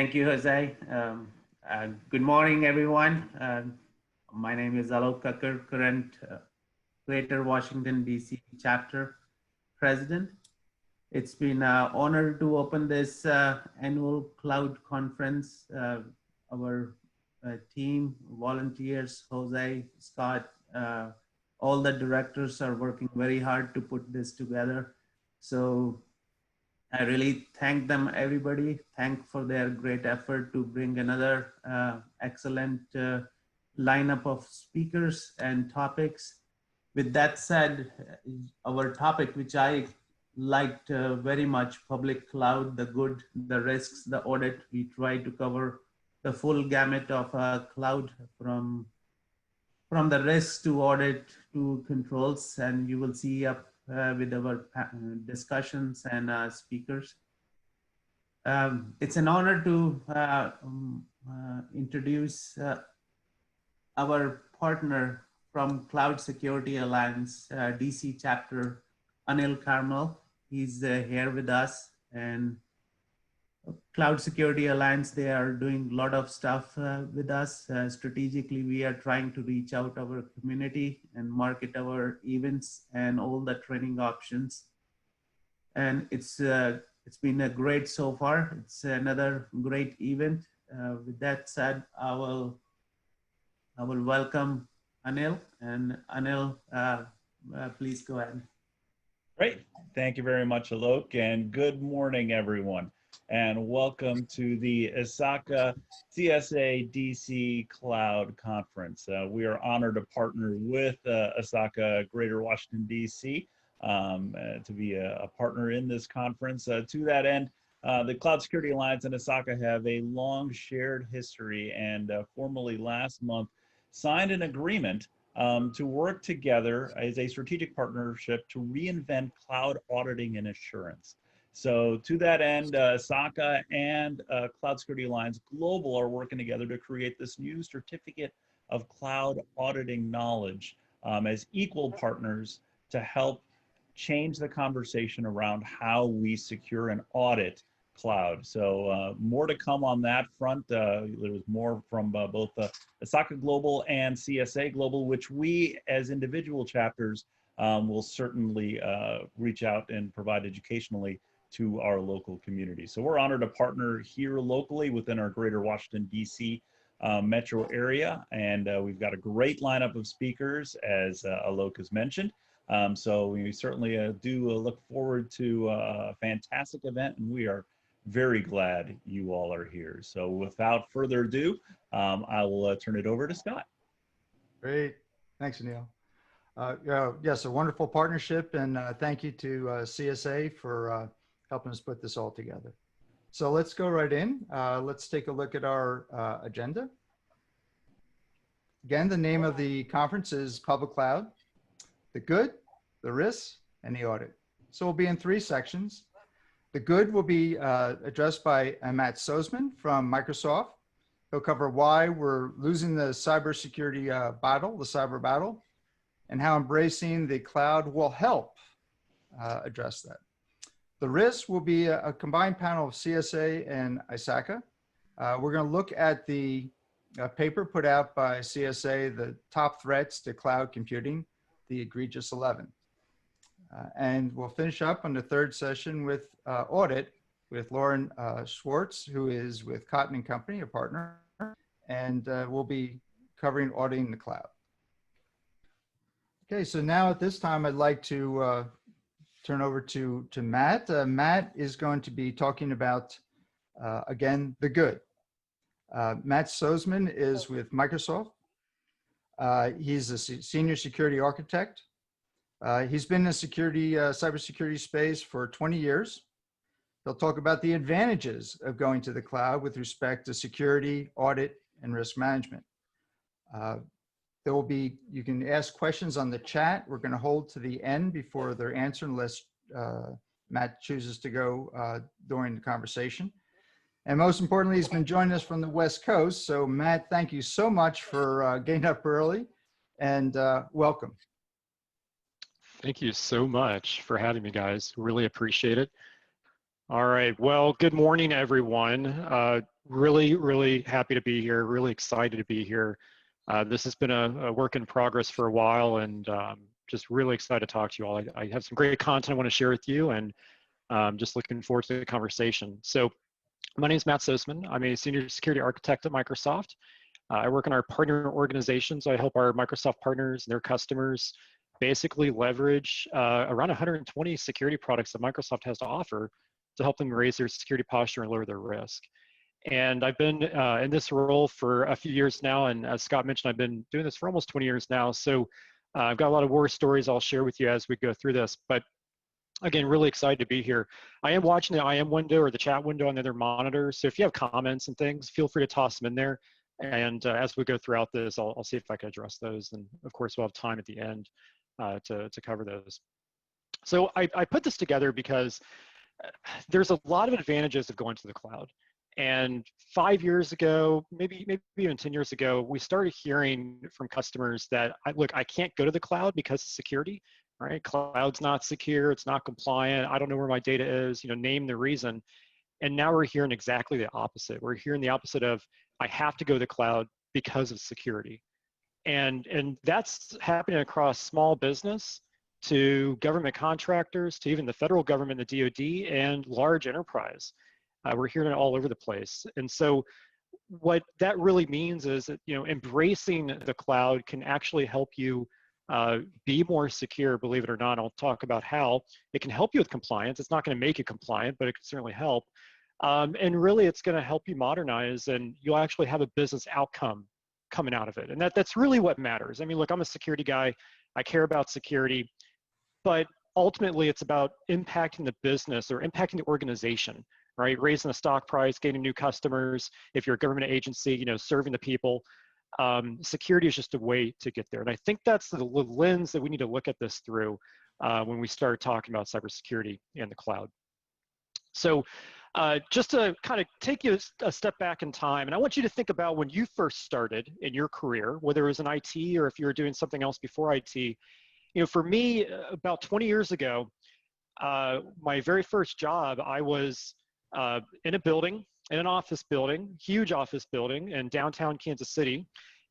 Thank you, Jose. Good morning, everyone. My name is Alok Kakkar, current Greater Washington, D.C. chapter president. It's been an honor to open this annual cloud conference. Our team, volunteers, Jose, Scott, all the directors are working very hard to put this together. So I really thank them, everybody. Thank for their great effort to bring another excellent lineup of speakers and topics. With that said, our topic, which I liked very much, public cloud, the good, the risks, the audit. We try to cover the full gamut of cloud from the risks to audit to controls, and you will see up with our discussions and speakers. It's an honor to introduce our partner from Cloud Security Alliance, DC chapter, Anil Karmal. He's here with us, and Cloud Security Alliance, they are doing a lot of stuff with us. Strategically, we are trying to reach out our community and market our events and all the training options. And it's been a great so far. It's another great event. With that said, I will welcome Anil, and Anil, please go ahead. Great. Thank you very much, Alok, and good morning, everyone. And welcome to the ISACA CSA DC Cloud Conference. We are honored to partner with ISACA Greater Washington, DC to be a partner in this conference. To that end, the Cloud Security Alliance and ISACA have a long shared history, and formally last month signed an agreement to work together as a strategic partnership to reinvent cloud auditing and assurance. So to that end, ISACA and Cloud Security Alliance Global are working together to create this new certificate of cloud auditing knowledge as equal partners to help change the conversation around how we secure and audit cloud. So more to come on that front. There's more from both ISACA Global and CSA Global, which we as individual chapters will certainly reach out and provide educationally to our local community. So we're honored to partner here locally within our Greater Washington, DC metro area. And we've got a great lineup of speakers, as Alok has mentioned. So we certainly do look forward to a fantastic event, and we are very glad you all are here. So without further ado, I will turn it over to Scott. Great. Thanks, Anil. Yes, a wonderful partnership, and thank you to CSA for helping us put this all together. So let's go right in. Let's take a look at our agenda. Again, the name of the conference is Public Cloud, the good, the risks, and the audit. So we'll be in three sections. The good will be addressed by Matt Soseman from Microsoft. He'll cover why we're losing the cybersecurity battle, the cyber battle, and how embracing the cloud will help address that. The risks will be a combined panel of CSA and ISACA. We're going to look at the paper put out by CSA, the top threats to cloud computing, the egregious 11. And we'll finish up on the third session with audit with Lauren Schwartz, who is with Cotton & Company, a partner, and we'll be covering auditing the cloud. Okay, so now at this time, I'd like to turn over to Matt. Matt is going to be talking about, again, the good. Matt Soseman is with Microsoft. He's a senior security architect. He's been in the cybersecurity space for 20 years. He'll talk about the advantages of going to the cloud with respect to security, audit, and risk management. There will be, you can ask questions on the chat. We're going to hold to the end before they're answered unless Matt chooses to go during the conversation. And most importantly, he's been joining us from the West Coast. So Matt, thank you so much for getting up early, and welcome. Thank you so much for having me, guys. Really appreciate it. All right. Well, good morning, everyone. Really happy to be here. Really excited to be here. This has been a work in progress for a while, and just really excited to talk to you all. I have some great content I want to share with you, and just looking forward to the conversation. So, my name is Matt Soseman. I'm a senior security architect at Microsoft. I work in our partner organizations. I help our Microsoft partners and their customers basically leverage around 120 security products that Microsoft has to offer to help them raise their security posture and lower their risk. And I've been in this role for a few years now, and as Scott mentioned, I've been doing this for almost 20 years now. So I've got a lot of war stories I'll share with you as we go through this. But again, really excited to be here. I am watching the IM window or the chat window on the other monitor. So if you have comments and things, feel free to toss them in there. And as we go throughout this, I'll see if I can address those. And of course, we'll have time at the end to cover those. So I put this together because there's a lot of advantages of going to the cloud. And 5 years ago, maybe even 10 years ago, we started hearing from customers that, look, I can't go to the cloud because of security, right? Cloud's not secure, it's not compliant, I don't know where my data is, name the reason. And now we're hearing exactly the opposite. We're hearing the opposite of, I have to go to the cloud because of security. And that's happening across small business, to government contractors, to even the federal government, the DoD, and large enterprise. We're hearing it all over the place. And so what that really means is that, embracing the cloud can actually help you be more secure, believe it or not. I'll talk about how it can help you with compliance. It's not going to make you compliant, but it can certainly help. And really, it's going to help you modernize, and you'll actually have a business outcome coming out of it. And that's really what matters. I mean, look, I'm a security guy. I care about security. But ultimately, it's about impacting the business or impacting the organization, right? Raising the stock price, gaining new customers. If you're a government agency, serving the people. Security is just a way to get there. And I think that's the lens that we need to look at this through when we start talking about cybersecurity and the cloud. So just to kind of take you a step back in time, and I want you to think about when you first started in your career, whether it was in IT or if you were doing something else before IT. For me, about 20 years ago, my very first job, I was in a building, in an office building, huge office building in downtown Kansas City.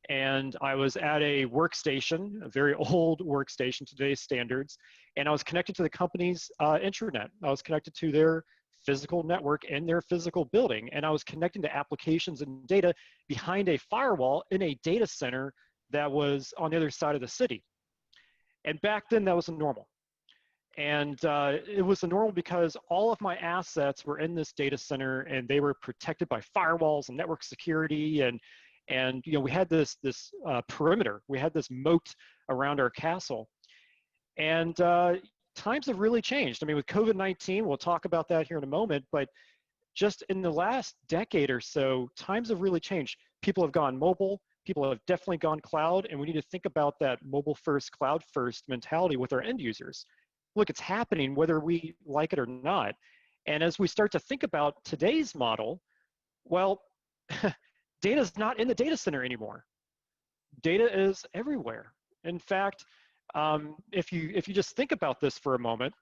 And I was at a workstation, a very old workstation, today's standards. And I was connected to the company's intranet. I was connected to their physical network in their physical building. And I was connecting to applications and data behind a firewall in a data center that was on the other side of the city. And back then, that was normal. And it was normal because all of my assets were in this data center, and they were protected by firewalls and network security. And we had this perimeter. We had this moat around our castle. And times have really changed. I mean, with COVID-19, we'll talk about that here in a moment, but just in the last decade or so, times have really changed. People have gone mobile. People have definitely gone cloud, and we need to think about that mobile first, cloud first mentality with our end users. Look, it's happening whether we like it or not. And as we start to think about today's model, well, data is not in the data center anymore. Data is everywhere. In fact, if you just think about this for a moment,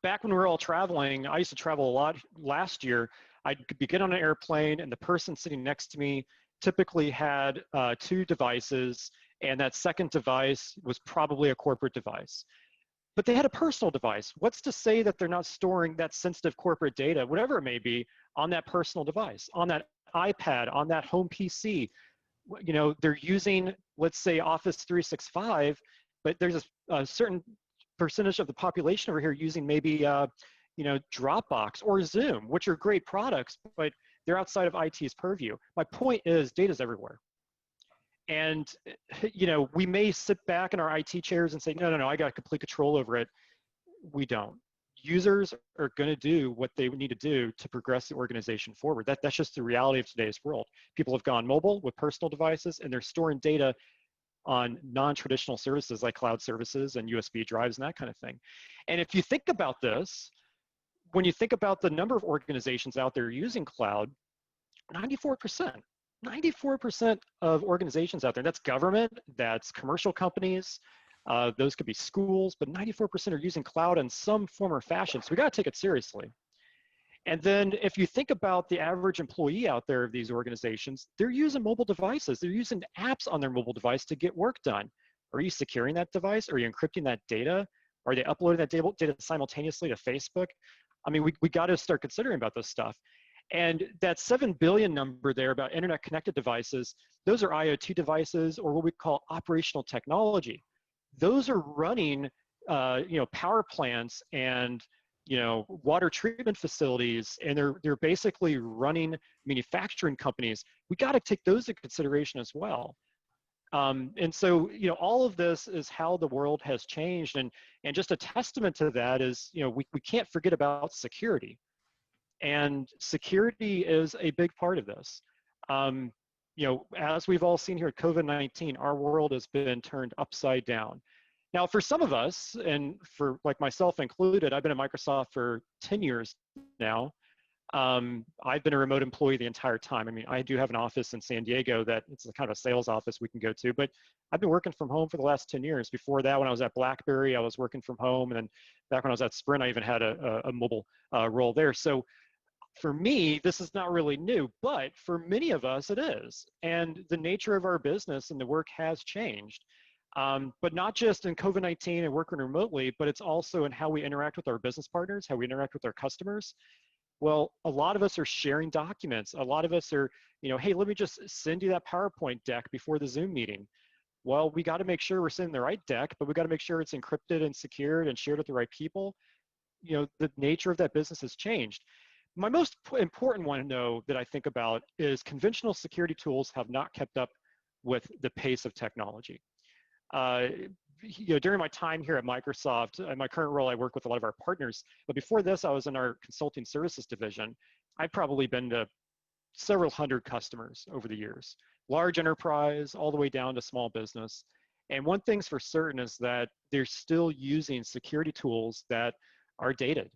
back when we were all traveling, I used to travel a lot last year. I'd get on an airplane, and the person sitting next to me typically had 2 devices, and that second device was probably a corporate device. But they had a personal device. What's to say that they're not storing that sensitive corporate data, whatever it may be, on that personal device, on that iPad, on that home PC? They're using, let's say, Office 365, but there's a certain percentage of the population over here using maybe, Dropbox or Zoom, which are great products, but they're outside of IT's purview. My point is, data's everywhere. And, we may sit back in our IT chairs and say, no, I got complete control over it. We don't. Users are going to do what they need to do to progress the organization forward. That's just the reality of today's world. People have gone mobile with personal devices, and they're storing data on non-traditional services like cloud services and USB drives and that kind of thing. And if you think about this, when you think about the number of organizations out there using cloud, 94% of organizations out there, that's government, that's commercial companies, those could be schools, but 94% are using cloud in some form or fashion. So we got to take it seriously. And then if you think about the average employee out there of these organizations, they're using mobile devices. They're using apps on their mobile device to get work done. Are you securing that device? Are you encrypting that data? Are they uploading that data simultaneously to Facebook? I mean, we got to start considering about this stuff. And that 7 billion number there about internet connected devices, those are IoT devices or what we call operational technology. Those are running power plants and water treatment facilities, and they're basically running manufacturing companies. We got to take those into consideration as well. And so, all of this is how the world has changed, and just a testament to that is, we can't forget about security, and security is a big part of this. As we've all seen here at COVID-19, our world has been turned upside down. Now, for some of us, and for like myself included, I've been at Microsoft for 10 years now. I've been a remote employee the entire time. I mean, I do have an office in San Diego that it's a kind of a sales office we can go to, but I've been working from home for the last 10 years. Before that, when I was at BlackBerry, I was working from home. And then back when I was at Sprint, I even had a mobile role there. So for me, this is not really new, but for many of us, it is. And the nature of our business and the work has changed. But not just in COVID-19 and working remotely, but it's also in how we interact with our business partners, how we interact with our customers. Well, a lot of us are sharing documents. A lot of us are, hey, let me just send you that PowerPoint deck before the Zoom meeting. Well, we got to make sure we're sending the right deck, but we got to make sure it's encrypted and secured and shared with the right people. The nature of that business has changed. My most important one, though, that I think about is conventional security tools have not kept up with the pace of technology. During my time here at Microsoft, in my current role, I work with a lot of our partners. But before this, I was in our consulting services division. I've probably been to several hundred customers over the years, large enterprise all the way down to small business. And one thing's for certain is that they're still using security tools that are dated,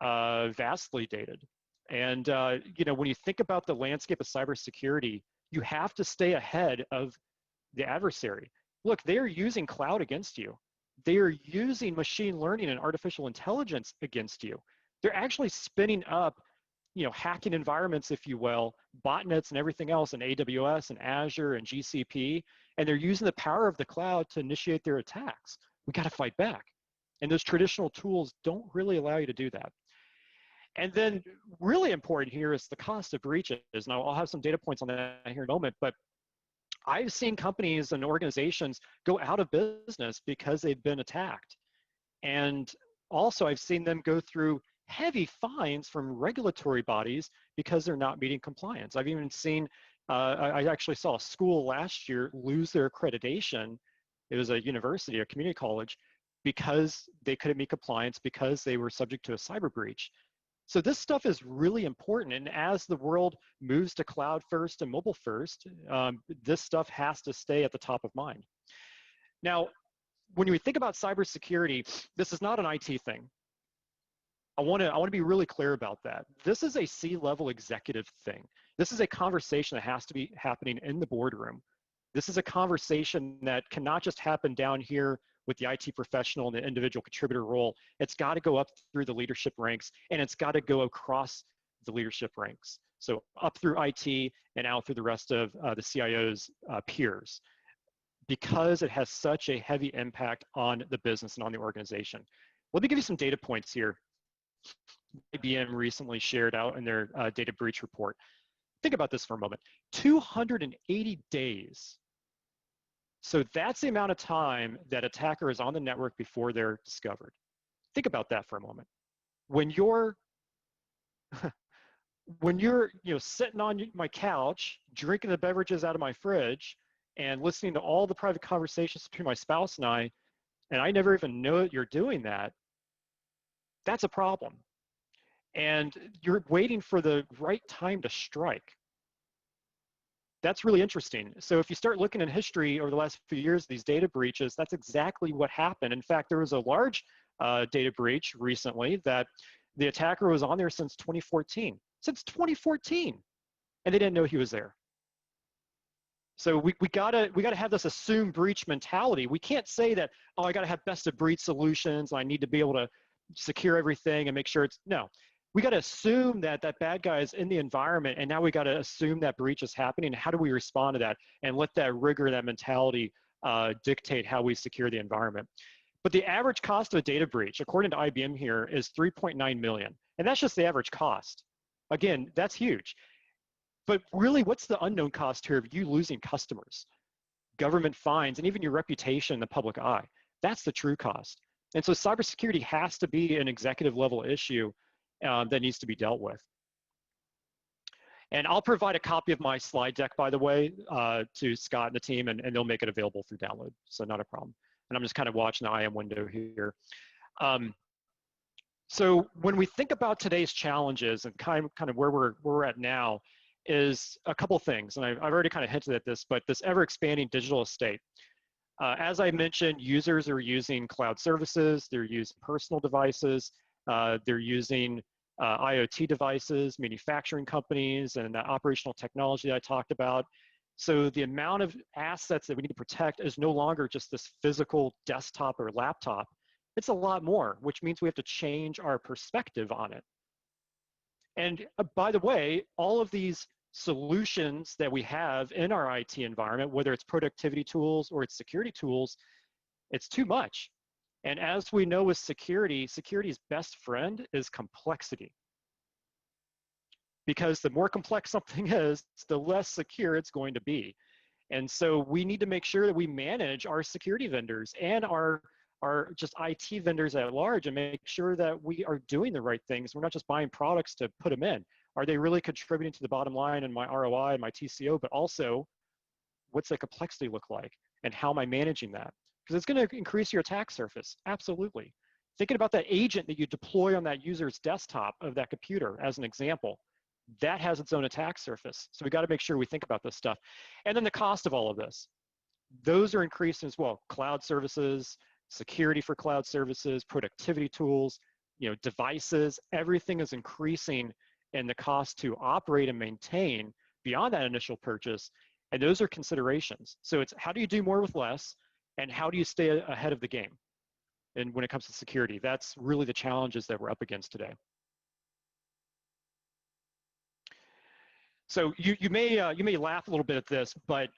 vastly dated. And when you think about the landscape of cybersecurity, you have to stay ahead of the adversary. Look, they are using cloud against you. They are using machine learning and artificial intelligence against you. They're actually spinning up, hacking environments, if you will, botnets and everything else in AWS and Azure and GCP, and they're using the power of the cloud to initiate their attacks. We got to fight back. And those traditional tools don't really allow you to do that. And then really important here is the cost of breaches. Now, I'll have some data points on that here in a moment, but I've seen companies and organizations go out of business because they've been attacked. And also I've seen them go through heavy fines from regulatory bodies because they're not meeting compliance. I've even seen, I actually saw a school last year lose their accreditation. It was a university, a community college, because they couldn't meet compliance because they were subject to a cyber breach. So this stuff is really important, and as the world moves to cloud first and mobile first, this stuff has to stay at the top of mind. Now, when we think about cybersecurity, this is not an IT thing. I want to be really clear about that. This is a C-level executive thing. This is a conversation that has to be happening in the boardroom. This is a conversation that cannot just happen down here with the IT professional and the individual contributor role. It's got to go up through the leadership ranks, and it's got to go across the leadership ranks. So up through IT and out through the rest of the CIO's peers, because it has such a heavy impact on the business and on the organization. Let me give you some data points here. IBM recently shared out in their data breach report. Think about this for a moment. 280 days. So that's the amount of time that attacker is on the network before they're discovered. Think about that for a moment. When you're sitting on my couch, drinking the beverages out of my fridge, and listening to all the private conversations between my spouse and I never even know that you're doing that, that's a problem. And you're waiting for the right time to strike. That's really interesting. So if you start looking in history over the last few years, these data breaches, that's exactly what happened. In fact, there was a large data breach recently that the attacker was on there since 2014. Since 2014, and they didn't know he was there. So we gotta have this assume breach mentality. We can't say that, oh, I gotta have best of breed solutions, and I need to be able to secure everything and make sure it's, no. we got to assume that that bad guy is in the environment, and now we got to assume that breach is happening. How do we respond to that and let that rigor, that mentality dictate how we secure the environment? But the average cost of a data breach, according to IBM here, is 3.9 million. And that's just the average cost. Again, that's huge. But really, what's the unknown cost here of you losing customers, government fines, and even your reputation in the public eye? That's the true cost. And so cybersecurity has to be an executive level issue that needs to be dealt with. And I'll provide a copy of my slide deck, by the way, to Scott and the team, and they'll make it available through download, so not a problem. And I'm just kind of watching the IM window here. So when we think about today's challenges and kind of where we're at now, is a couple things, and I've already kind of hinted at this, but this ever-expanding digital estate. As I mentioned, users are using cloud services, they're using personal devices, they're using IoT devices, manufacturing companies, and that operational technology that I talked about. So the amount of assets that we need to protect is no longer just this physical desktop or laptop. It's a lot more, which means we have to change our perspective on it. And by the way, all of these solutions that we have in our IT environment, whether it's productivity tools or it's security tools, it's too much. And as we know with security, security's best friend is complexity. Because the more complex something is, the less secure it's going to be. And so we need to make sure that we manage our security vendors and our just IT vendors at large and make sure that we are doing the right things. We're not just buying products to put them in. Are they really contributing to the bottom line and my ROI and my TCO, but also what's the complexity look like and how am I managing that? Because it's going to increase your attack surface, absolutely. Thinking about that agent that you deploy on that user's desktop of that computer as an example, that has its own attack surface. So we got to make sure we think about this stuff. And then the cost of all of this. Those are increasing as well. Cloud services, security for cloud services, productivity tools, devices, everything is increasing in the cost to operate and maintain beyond that initial purchase. And those are considerations. So it's how do you do more with less and how do you stay ahead of the game? And when it comes to security, that's really the challenges that we're up against today. So you may laugh a little bit at this, but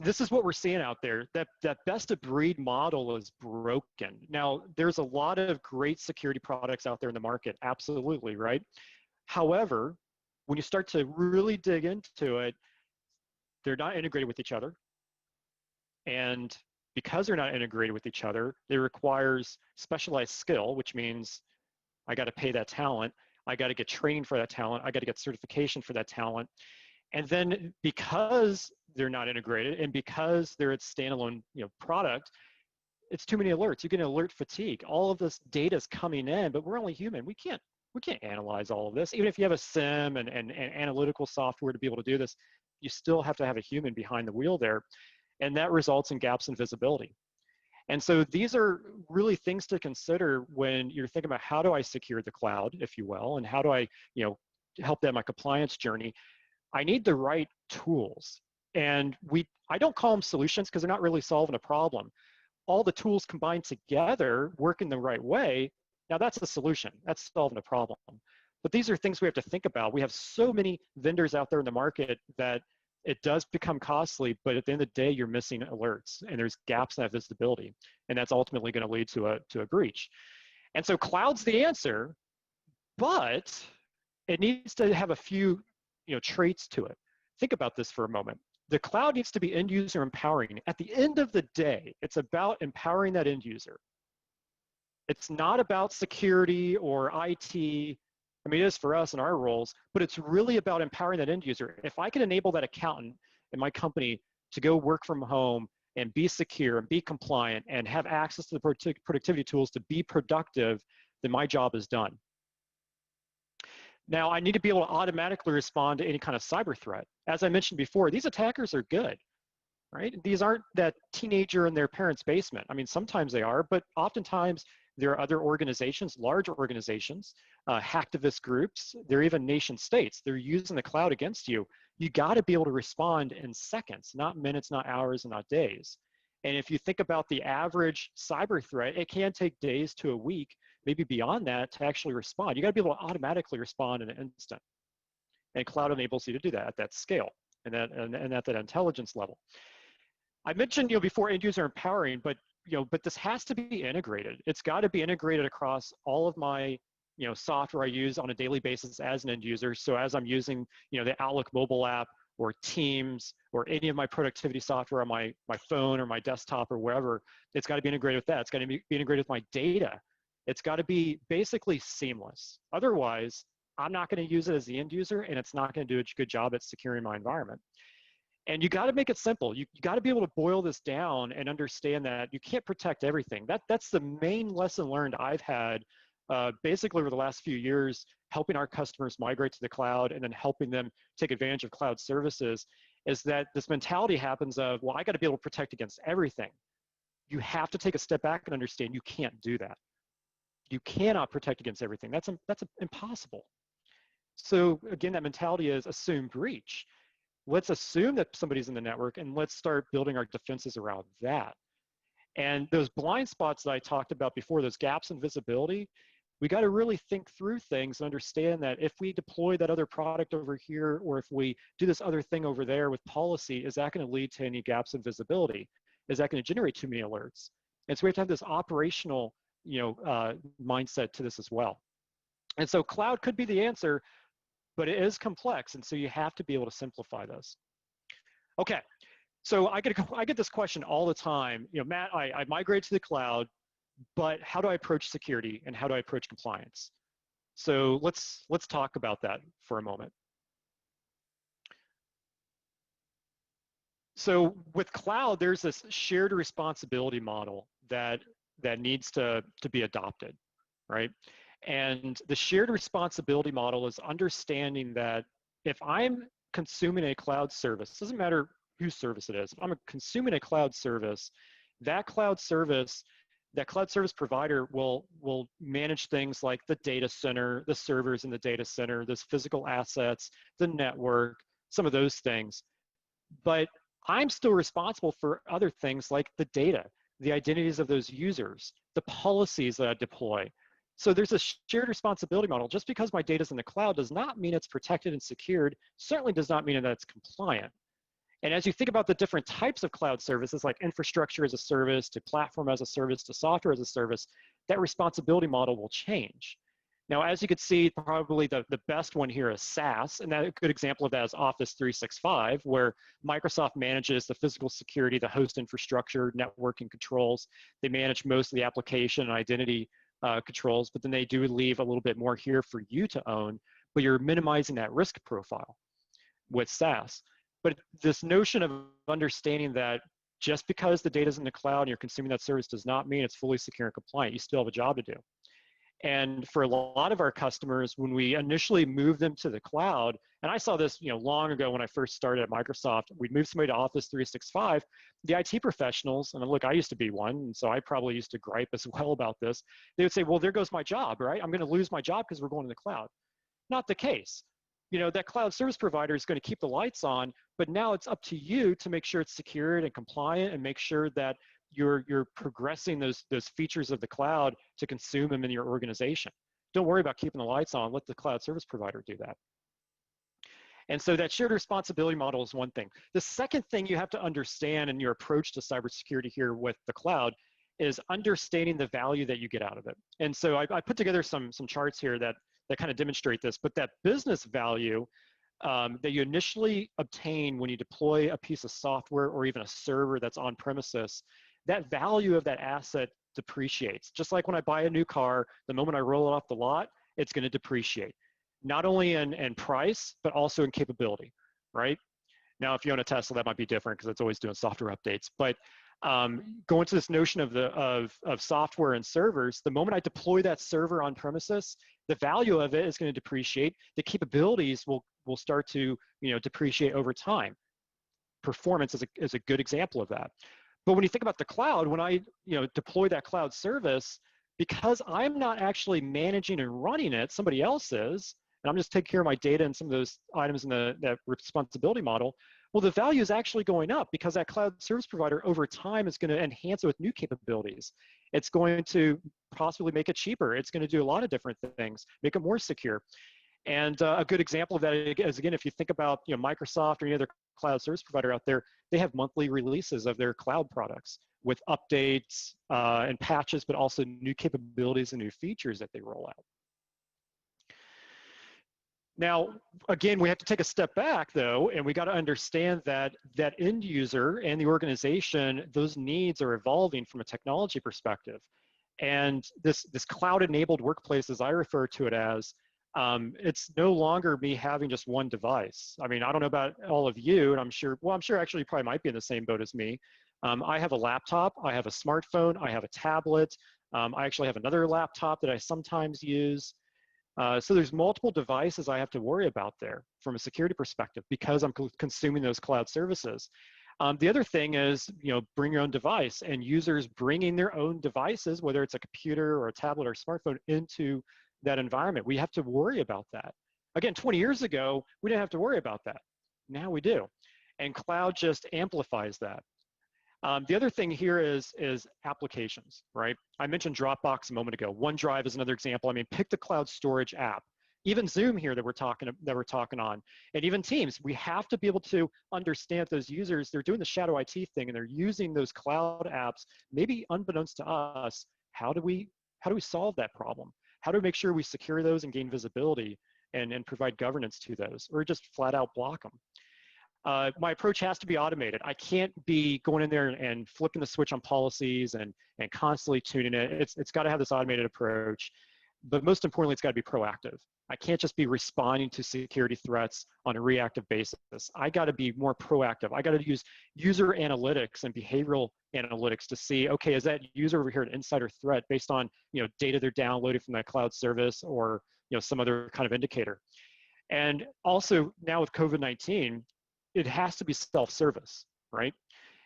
this is what we're seeing out there, that best of breed model is broken. Now, there's a lot of great security products out there in the market, absolutely, right? However, when you start to really dig into it, they're not integrated with each other. And because they're not integrated with each other, it requires specialized skill, which means I got to pay that talent. I got to get training for that talent. I got to get certification for that talent. And then because they're not integrated and because they're a standalone product, it's too many alerts. You get alert fatigue. All of this data is coming in, but we're only human. We can't analyze all of this. Even if you have a SIM and analytical software to be able to do this, you still have to have a human behind the wheel there. And that results in gaps in visibility. And so these are really things to consider when you're thinking about how do I secure the cloud, if you will, and how do I help them my compliance journey. I need the right tools. And I don't call them solutions because they're not really solving a problem. All the tools combined together work in the right way. Now that's a solution. That's solving a problem. But these are things we have to think about. We have so many vendors out there in the market that it does become costly, but at the end of the day, you're missing alerts and there's gaps in that visibility. And that's ultimately going to lead to a breach. And so cloud's the answer, but it needs to have a few traits to it. Think about this for a moment. The cloud needs to be end user empowering. At the end of the day, it's about empowering that end user. It's not about security or IT. I mean, it is for us in our roles, but it's really about empowering that end user. If I can enable that accountant in my company to go work from home and be secure and be compliant and have access to the productivity tools to be productive, then my job is done. Now, I need to be able to automatically respond to any kind of cyber threat. As I mentioned before, these attackers are good, right? These aren't that teenager in their parents' basement. I mean, sometimes they are, but oftentimes there are other organizations, large organizations, hacktivist groups, they're even nation states. They're using the cloud against you. You got to be able to respond in seconds, not minutes, not hours, and not days. And if you think about the average cyber threat, it can take days to a week maybe beyond that to actually respond. You got to be able to automatically respond in an instant. And cloud enables you to do that at that scale and at that intelligence level. I mentioned, before end user empowering, but this has to be integrated. It's got to be integrated across all of my software I use on a daily basis as an end user. So as I'm using the Outlook mobile app or Teams or any of my productivity software on my phone or my desktop or wherever, it's got to be integrated with that. It's got to be integrated with my data. It's got to be basically seamless. Otherwise, I'm not going to use it as the end user, and it's not going to do a good job at securing my environment. And you got to make it simple. You got to be able to boil this down and understand that you can't protect everything. That's the main lesson learned I've had basically over the last few years, helping our customers migrate to the cloud and then helping them take advantage of cloud services, is that this mentality happens of, well, I got to be able to protect against everything. You have to take a step back and understand you can't do that. You cannot protect against everything. That's impossible. So again, that mentality is assume breach. Let's assume that somebody's in the network and let's start building our defenses around that. And those blind spots that I talked about before, those gaps in visibility, we got to really think through things and understand that if we deploy that other product over here, or if we do this other thing over there with policy, is that going to lead to any gaps in visibility? Is that going to generate too many alerts? And so we have to have this operational mindset to this as well. And so cloud could be the answer, but it is complex, and so you have to be able to simplify this. Okay, so I get this question all the time. Matt, I migrate to the cloud, but how do I approach security and how do I approach compliance? So let's talk about that for a moment. So with cloud, there's this shared responsibility model that needs to be adopted, right? And the shared responsibility model is understanding that if I'm consuming a cloud service, doesn't matter whose service it is, if I'm consuming a cloud service, that cloud service provider will manage things like the data center, the servers in the data center, those physical assets, the network, some of those things. But I'm still responsible for other things like the data, the identities of those users, the policies that I deploy. So there's a shared responsibility model. Just because my data is in the cloud does not mean it's protected and secured, certainly does not mean that it's compliant. And as you think about the different types of cloud services, like infrastructure as a service, to platform as a service, to software as a service, that responsibility model will change. Now, as you can see, probably the best one here is SaaS, and a good example of that is Office 365, where Microsoft manages the physical security, the host infrastructure, networking controls. They manage most of the application and identity controls, but then they do leave a little bit more here for you to own, but you're minimizing that risk profile with SaaS. But this notion of understanding that just because the data's in the cloud and you're consuming that service does not mean it's fully secure and compliant. You still have a job to do. And for a lot of our customers, when we initially moved them to the cloud, and I saw this long ago when I first started at Microsoft, we'd move somebody to Office 365, the IT professionals, and look, I used to be one, and so I probably used to gripe as well about this. They would say, well, there goes my job, right? I'm going to lose my job because we're going to the cloud. Not the case. That cloud service provider is going to keep the lights on, but now it's up to you to make sure it's secured and compliant and make sure that you're progressing those features of the cloud to consume them in your organization. Don't worry about keeping the lights on. Let the cloud service provider do that. And so that shared responsibility model is one thing. The second thing you have to understand in your approach to cybersecurity here with the cloud is understanding the value that you get out of it. And so I put together some charts here that kind of demonstrate this, but that business value that you initially obtain when you deploy a piece of software or even a server that's on premises, that value of that asset depreciates. Just like when I buy a new car, the moment I roll it off the lot, it's going to depreciate. Not only in price, but also in capability, right? Now, if you own a Tesla, that might be different because it's always doing software updates. But going to this notion of software and servers, the moment I deploy that server on premises, the value of it is going to depreciate. The capabilities will start to depreciate over time. Performance is a good example of that. But when you think about the cloud, when I deploy that cloud service, because I'm not actually managing and running it, somebody else is, and I'm just taking care of my data and some of those items in that responsibility model, well, the value is actually going up because that cloud service provider over time is going to enhance it with new capabilities. It's going to possibly make it cheaper. It's going to do a lot of different things, make it more secure. And a good example of that is, again, if you think about Microsoft or any other cloud service provider out there, they have monthly releases of their cloud products with updates and patches, but also new capabilities and new features that they roll out. Now, again, we have to take a step back, though, and we got to understand that that end user and the organization, those needs are evolving from a technology perspective. And this cloud-enabled workplace, as I refer to it as, it's no longer me having just one device. I mean, I don't know about all of you, and I'm sure actually you probably might be in the same boat as me. I have a laptop, I have a smartphone, I have a tablet. I actually have another laptop that I sometimes use. So there's multiple devices I have to worry about there from a security perspective because I'm consuming those cloud services. The other thing is, bring your own device, and users bringing their own devices, whether it's a computer or a tablet or a smartphone, into that environment. We have to worry about that. Again, 20 years ago, we didn't have to worry about that. Now we do. And cloud just amplifies that. The other thing here is applications, right? I mentioned Dropbox a moment ago. OneDrive is another example. I mean, pick the cloud storage app. Even Zoom here that we're talking on, and even Teams. We have to be able to understand those users. They're doing the shadow IT thing, and they're using those cloud apps. Maybe unbeknownst to us, how do we solve that problem? How do we make sure we secure those and gain visibility and provide governance to those, or just flat out block them? My approach has to be automated. I can't be going in there and flipping the switch on policies and constantly tuning it. It's got to have this automated approach, but most importantly, it's got to be proactive. I can't just be responding to security threats on a reactive basis. I got to be more proactive. I got to use user analytics and behavioral analytics to see, okay, is that user over here an insider threat based on data they're downloading from that cloud service or some other kind of indicator. And also now with COVID-19, it has to be self-service, right?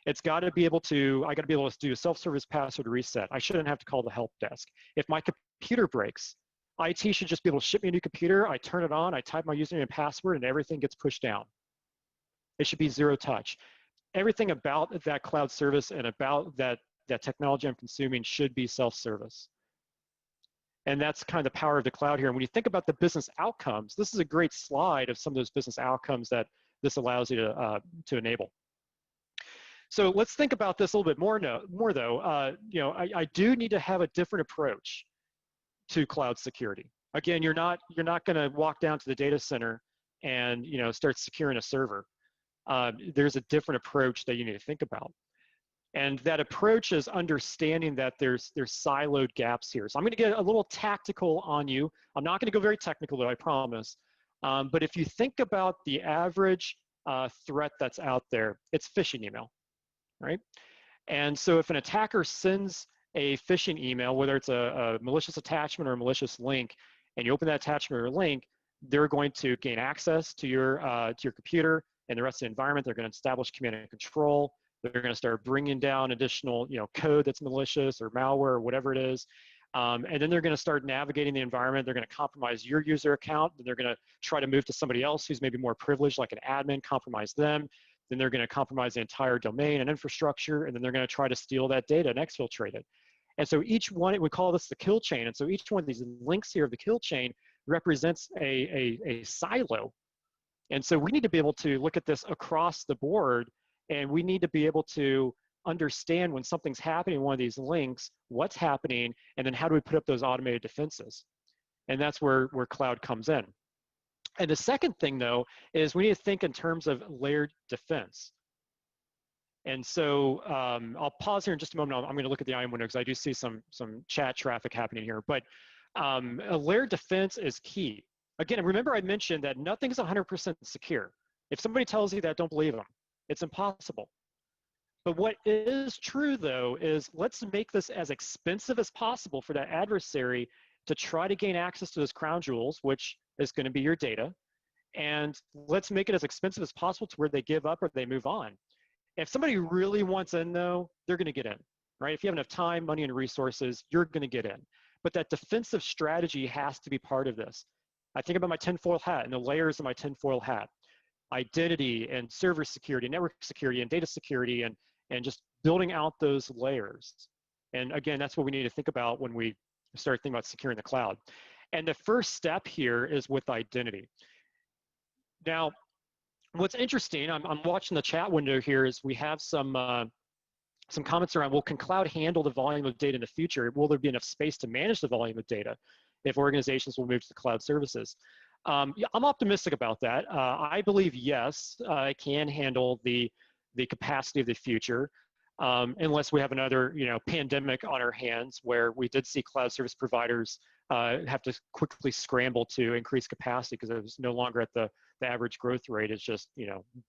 It's got to be able to, I got to be able to do a self-service password reset. I shouldn't have to call the help desk. If my computer breaks, IT should just be able to ship me a new computer. I turn it on, I type my username and password, and everything gets pushed down. It should be zero touch. Everything about that cloud service and about that technology I'm consuming should be self-service. And that's kind of the power of the cloud here. And when you think about the business outcomes, this is a great slide of some of those business outcomes that this allows you to enable. So let's think about this a little bit more though. I do need to have a different approach to cloud security. Again, you're not going to walk down to the data center and start securing a server. There's a different approach that you need to think about. And that approach is understanding that there's siloed gaps here. So I'm going to get a little tactical on you. I'm not going to go very technical though, I promise. But if you think about the average threat that's out there, it's phishing email, right? And so if an attacker sends a phishing email, whether it's a malicious attachment or a malicious link, and you open that attachment or link, they're going to gain access to your computer and the rest of the environment. They're going to establish command and control. They're going to start bringing down additional code that's malicious or malware or whatever it is. And then they're going to start navigating the environment. They're going to compromise your user account. Then they're going to try to move to somebody else who's maybe more privileged, like an admin, compromise them. Then they're going to compromise the entire domain and infrastructure. And then they're going to try to steal that data and exfiltrate it. And so each one, we call this the kill chain. And so each one of these links here of the kill chain represents a silo. And so we need to be able to look at this across the board, and we need to be able to understand when something's happening in one of these links, what's happening, and then how do we put up those automated defenses? And that's where cloud comes in. And the second thing, though, is we need to think in terms of layered defense. And so I'll pause here in just a moment. I'm going to look at the IM window because I do see some chat traffic happening here. But a layered defense is key. Again, remember I mentioned that nothing is 100% secure. If somebody tells you that, don't believe them. It's impossible. But what is true, though, is let's make this as expensive as possible for that adversary to try to gain access to those crown jewels, which is going to be your data. And let's make it as expensive as possible to where they give up or they move on. If somebody really wants in, though, they're going to get in, right? If you have enough time, money, and resources, you're going to get in. But that defensive strategy has to be part of this. I think about my tinfoil hat and the layers of my tinfoil hat. Identity and server security, network security and data security, and just building out those layers. And again, that's what we need to think about when we start thinking about securing the cloud. And the first step here is with identity. Now, what's interesting, I'm watching the chat window here, is we have some comments around, well, can cloud handle the volume of data in the future? Will there be enough space to manage the volume of data if organizations will move to the cloud services? Yeah, I'm optimistic about that. I believe, yes, it can handle the capacity of the future, unless we have another pandemic on our hands, where we did see cloud service providers have to quickly scramble to increase capacity because it was no longer at the average growth rate. It's just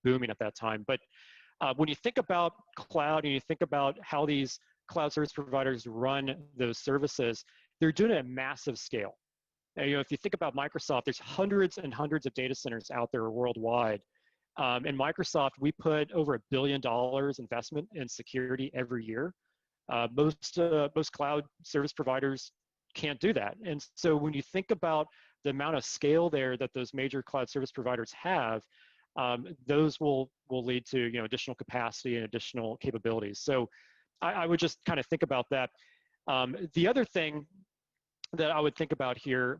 booming at that time. But when you think about cloud and you think about how these cloud service providers run those services, they're doing it at massive scale. And, if you think about Microsoft, there's hundreds and hundreds of data centers out there worldwide. In Microsoft, we put over $1 billion investment in security every year. Most cloud service providers can't do that. And so when you think about the amount of scale there that those major cloud service providers have, those will lead to additional capacity and additional capabilities. So I would just kind of think about that. The other thing that I would think about here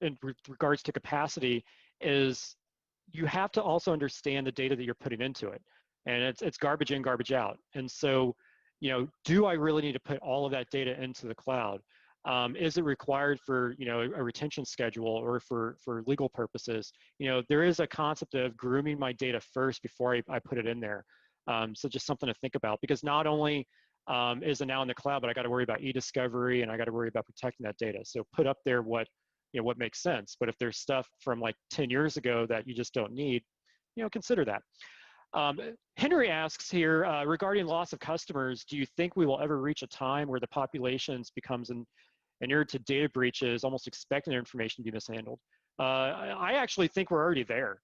in regards to capacity is you have to also understand the data that you're putting into it. And it's garbage in, garbage out. And so, do I really need to put all of that data into the cloud? Is it required for a retention schedule or for legal purposes? There is a concept of grooming my data first before I put it in there. So just something to think about, because not only is it now in the cloud, but I got to worry about e-discovery and I got to worry about protecting that data. So put up there what makes sense. But if there's stuff from like 10 years ago that you just don't need, consider that. Henry asks here, regarding loss of customers, do you think we will ever reach a time where the populations becomes inured to data breaches, almost expecting their information to be mishandled? I actually think we're already there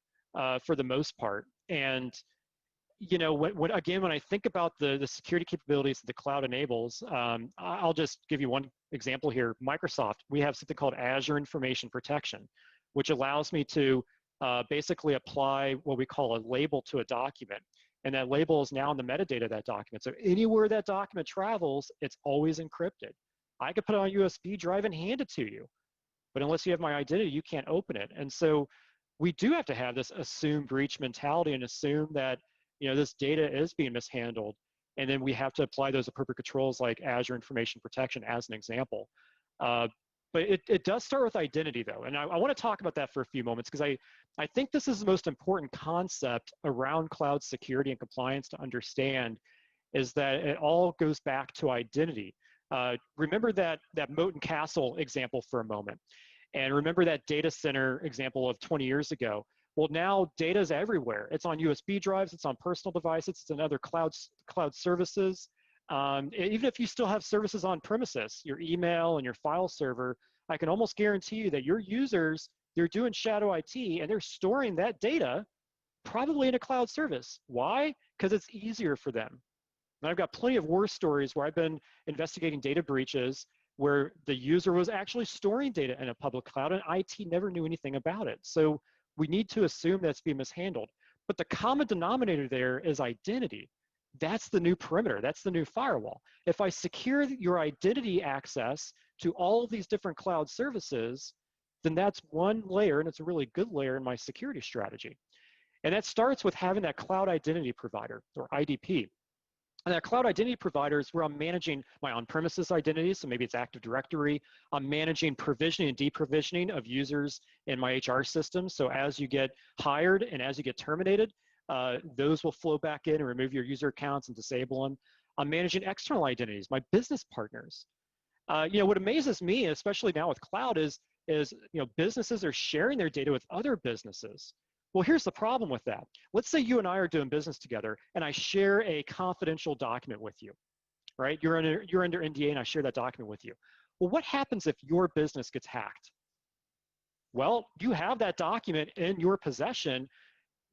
for the most part. And when I think about the security capabilities that the cloud enables, I'll just give you one example here. Microsoft, we have something called Azure Information Protection, which allows me to basically apply what we call a label to a document. And that label is now in the metadata of that document. So anywhere that document travels, it's always encrypted. I could put it on a USB drive and hand it to you. But unless you have my identity, you can't open it. And so we do have to have this assume breach mentality and assume that this data is being mishandled. And then we have to apply those appropriate controls like Azure Information Protection as an example. But it does start with identity, though. And I want to talk about that for a few moments, because I think this is the most important concept around cloud security and compliance to understand, is that it all goes back to identity. Remember that moat and castle example for a moment. And remember that data center example of 20 years ago. Well, now data is everywhere. It's on USB drives, it's on personal devices, it's in other cloud services. Even if you still have services on premises, your email and your file server, I can almost guarantee you that your users, they're doing shadow IT and they're storing that data probably in a cloud service. Why? Because it's easier for them. And I've got plenty of war stories where I've been investigating data breaches where the user was actually storing data in a public cloud and IT never knew anything about it. So we need to assume that's being mishandled. But the common denominator there is identity. That's the new perimeter. That's the new firewall. If I secure your identity access to all of these different cloud services, then that's one layer, and it's a really good layer in my security strategy. And that starts with having that cloud identity provider, or IDP. And that cloud identity provider is where I'm managing my on-premises identities, so maybe it's Active Directory. I'm managing provisioning and deprovisioning of users in my HR system. So as you get hired and as you get terminated, those will flow back in and remove your user accounts and disable them. I'm managing external identities, my business partners. What amazes me, especially now with cloud, is businesses are sharing their data with other businesses. Well, here's the problem with that. Let's say you and I are doing business together and I share a confidential document with you, right? You're under NDA and I share that document with you. Well, what happens if your business gets hacked? Well, you have that document in your possession.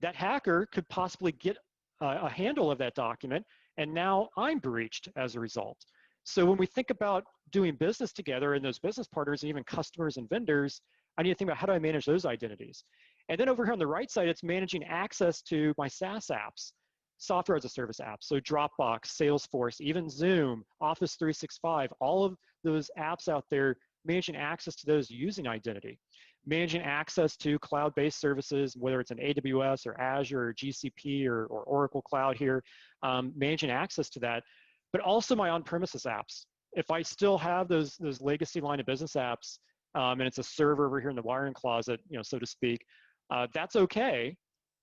That hacker could possibly get a handle of that document, and now I'm breached as a result. So when we think about doing business together and those business partners and even customers and vendors, I need to think about how do I manage those identities? And then over here on the right side, it's managing access to my SaaS apps. software as a service apps. So Dropbox, Salesforce, even Zoom, Office 365, all of those apps out there, managing access to those using identity. Managing access to cloud-based services, whether it's an AWS or Azure or GCP or Oracle Cloud here, managing access to that, but also my on-premises apps. If I still have those legacy line of business apps, and it's a server over here in the wiring closet, so to speak, that's okay.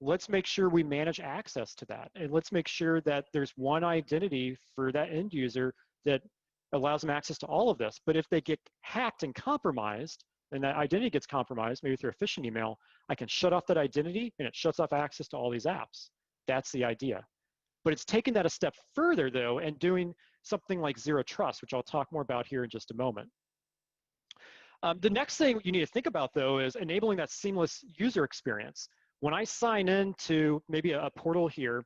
Let's make sure we manage access to that, and let's make sure that there's one identity for that end user that allows them access to all of this. But if they get hacked and compromised, and that identity gets compromised, maybe through a phishing email, I can shut off that identity and it shuts off access to all these apps. That's the idea. But it's taking that a step further though, and doing something like zero trust, which I'll talk more about here in just a moment. The next thing you need to think about though is enabling that seamless user experience. When I sign in to maybe a portal here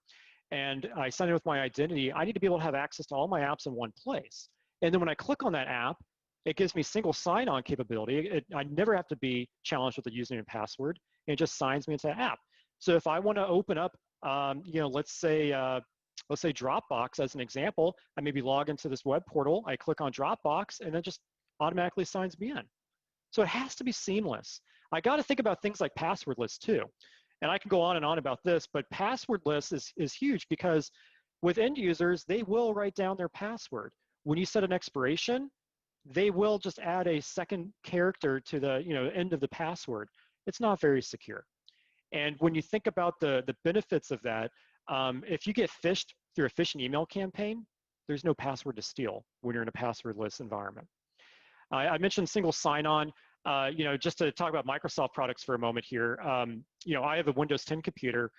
and I sign in with my identity, I need to be able to have access to all my apps in one place. And then when I click on that app, it gives me single sign-on capability. I never have to be challenged with a username and password. And it just signs me into that app. So if I want to open up, let's say Dropbox as an example, I maybe log into this web portal, I click on Dropbox, and then just automatically signs me in. So it has to be seamless. I got to think about things like password lists too. And I can go on and on about this, but password lists is huge because with end users, they will write down their password. When you set an expiration, they will just add a second character to the end of the password. It's not very secure. And when you think about the benefits of that, if you get phished through a phishing email campaign, there's no password to steal when you're in a passwordless environment. I mentioned single sign-on. Just to talk about Microsoft products for a moment here. I have a Windows 10 computer.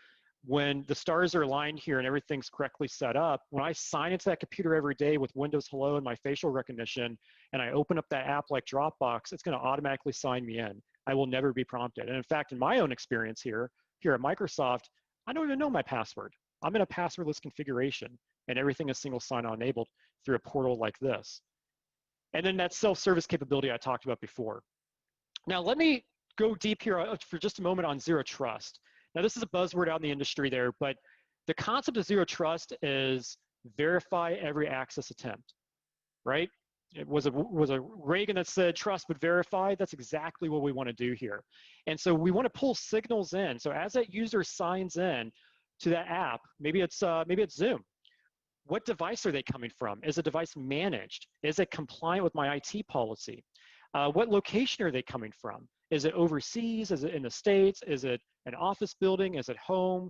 When the stars are aligned here and everything's correctly set up, when I sign into that computer every day with Windows Hello and my facial recognition, and I open up that app like Dropbox, it's going to automatically sign me in. I will never be prompted. And in fact, in my own experience here at Microsoft, I don't even know my password. I'm in a passwordless configuration, and everything is single sign-on enabled through a portal like this. And then that self-service capability I talked about before. Now, let me go deep here for just a moment on zero trust. Now, this is a buzzword out in the industry there, but the concept of zero trust is verify every access attempt, right? It was a Reagan that said trust but verify. That's exactly what we want to do here. And so we want to pull signals in. So as that user signs in to that app, maybe it's Zoom. What device are they coming from? Is the device managed? Is it compliant with my IT policy? What location are they coming from? Is it overseas? Is it in the States? Is it an office building? Is it home?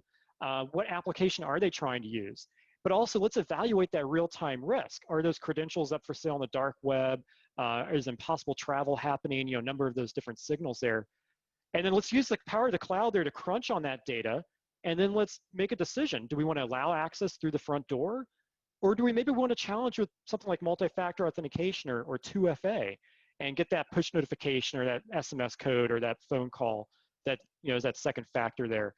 What application are they trying to use? But also, let's evaluate that real-time risk. Are those credentials up for sale on the dark web? Is impossible travel happening? A number of those different signals there. And then let's use the power of the cloud there to crunch on that data. And then let's make a decision. Do we want to allow access through the front door? Or do we maybe want to challenge with something like multi-factor authentication or 2FA? And get that push notification or that SMS code or that phone call that is that second factor there.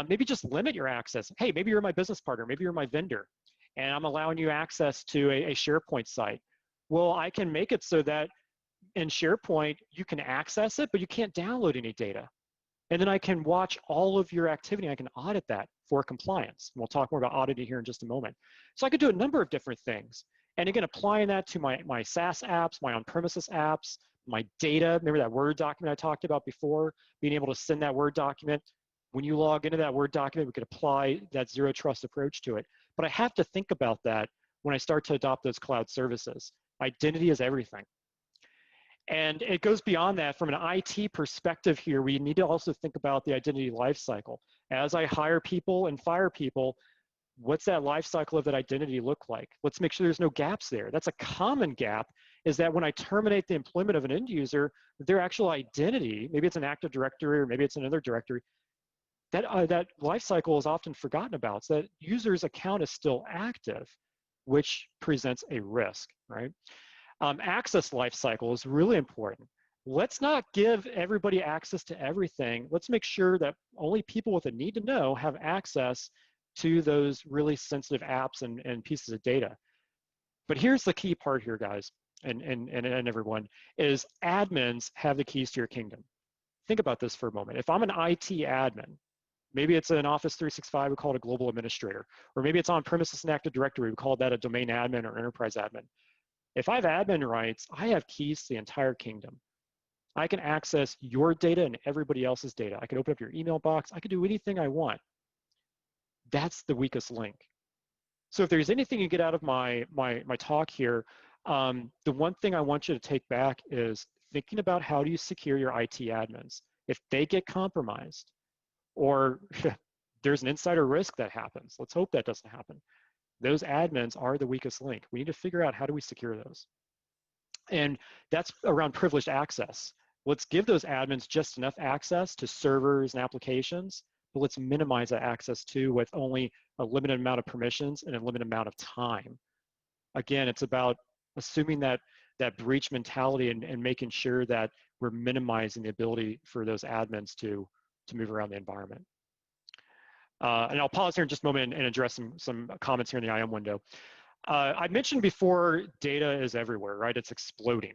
Maybe just limit your access. Hey, maybe you're my business partner, maybe you're my vendor, and I'm allowing you access to a SharePoint site. Well, I can make it so that in SharePoint you can access it, but you can't download any data. And then I can watch all of your activity. I can audit that for compliance. And we'll talk more about auditing here in just a moment. So I could do a number of different things. And again, applying that to my SaaS apps, my on-premises apps, my data, remember that Word document I talked about before, being able to send that Word document. When you log into that Word document, we could apply that zero trust approach to it. But I have to think about that when I start to adopt those cloud services. Identity is everything. And it goes beyond that. From an IT perspective here, we need to also think about the identity lifecycle. As I hire people and fire people, what's that life cycle of that identity look like? Let's make sure there's no gaps there. That's a common gap, is that when I terminate the employment of an end user, their actual identity, maybe it's an Active Directory or maybe it's another directory, that life cycle is often forgotten about. So that user's account is still active, which presents a risk, right? Access life cycle is really important. Let's not give everybody access to everything. Let's make sure that only people with a need to know have access to those really sensitive apps and pieces of data. But here's the key part here, guys, and everyone, is admins have the keys to your kingdom. Think about this for a moment. If I'm an IT admin, Maybe it's an Office 365, we call it a global administrator. Or maybe it's on premises and Active Directory, we call that a domain admin or enterprise admin. If I have admin rights, I have keys to the entire kingdom. I can access your data and everybody else's data. I can open up your email box. I can do anything I want. That's the weakest link. So if there's anything you get out of my talk here, the one thing I want you to take back is thinking about how do you secure your IT admins. If they get compromised, or there's an insider risk that happens, let's hope that doesn't happen. Those admins are the weakest link. We need to figure out how do we secure those. And that's around privileged access. Let's give those admins just enough access to servers and applications, but let's minimize that access too with only a limited amount of permissions and a limited amount of time. Again, it's about assuming that breach mentality and making sure that we're minimizing the ability for those admins to move around the environment. And I'll pause here in just a moment and address some comments here in the IM window. I mentioned before, data is everywhere, right? It's exploding.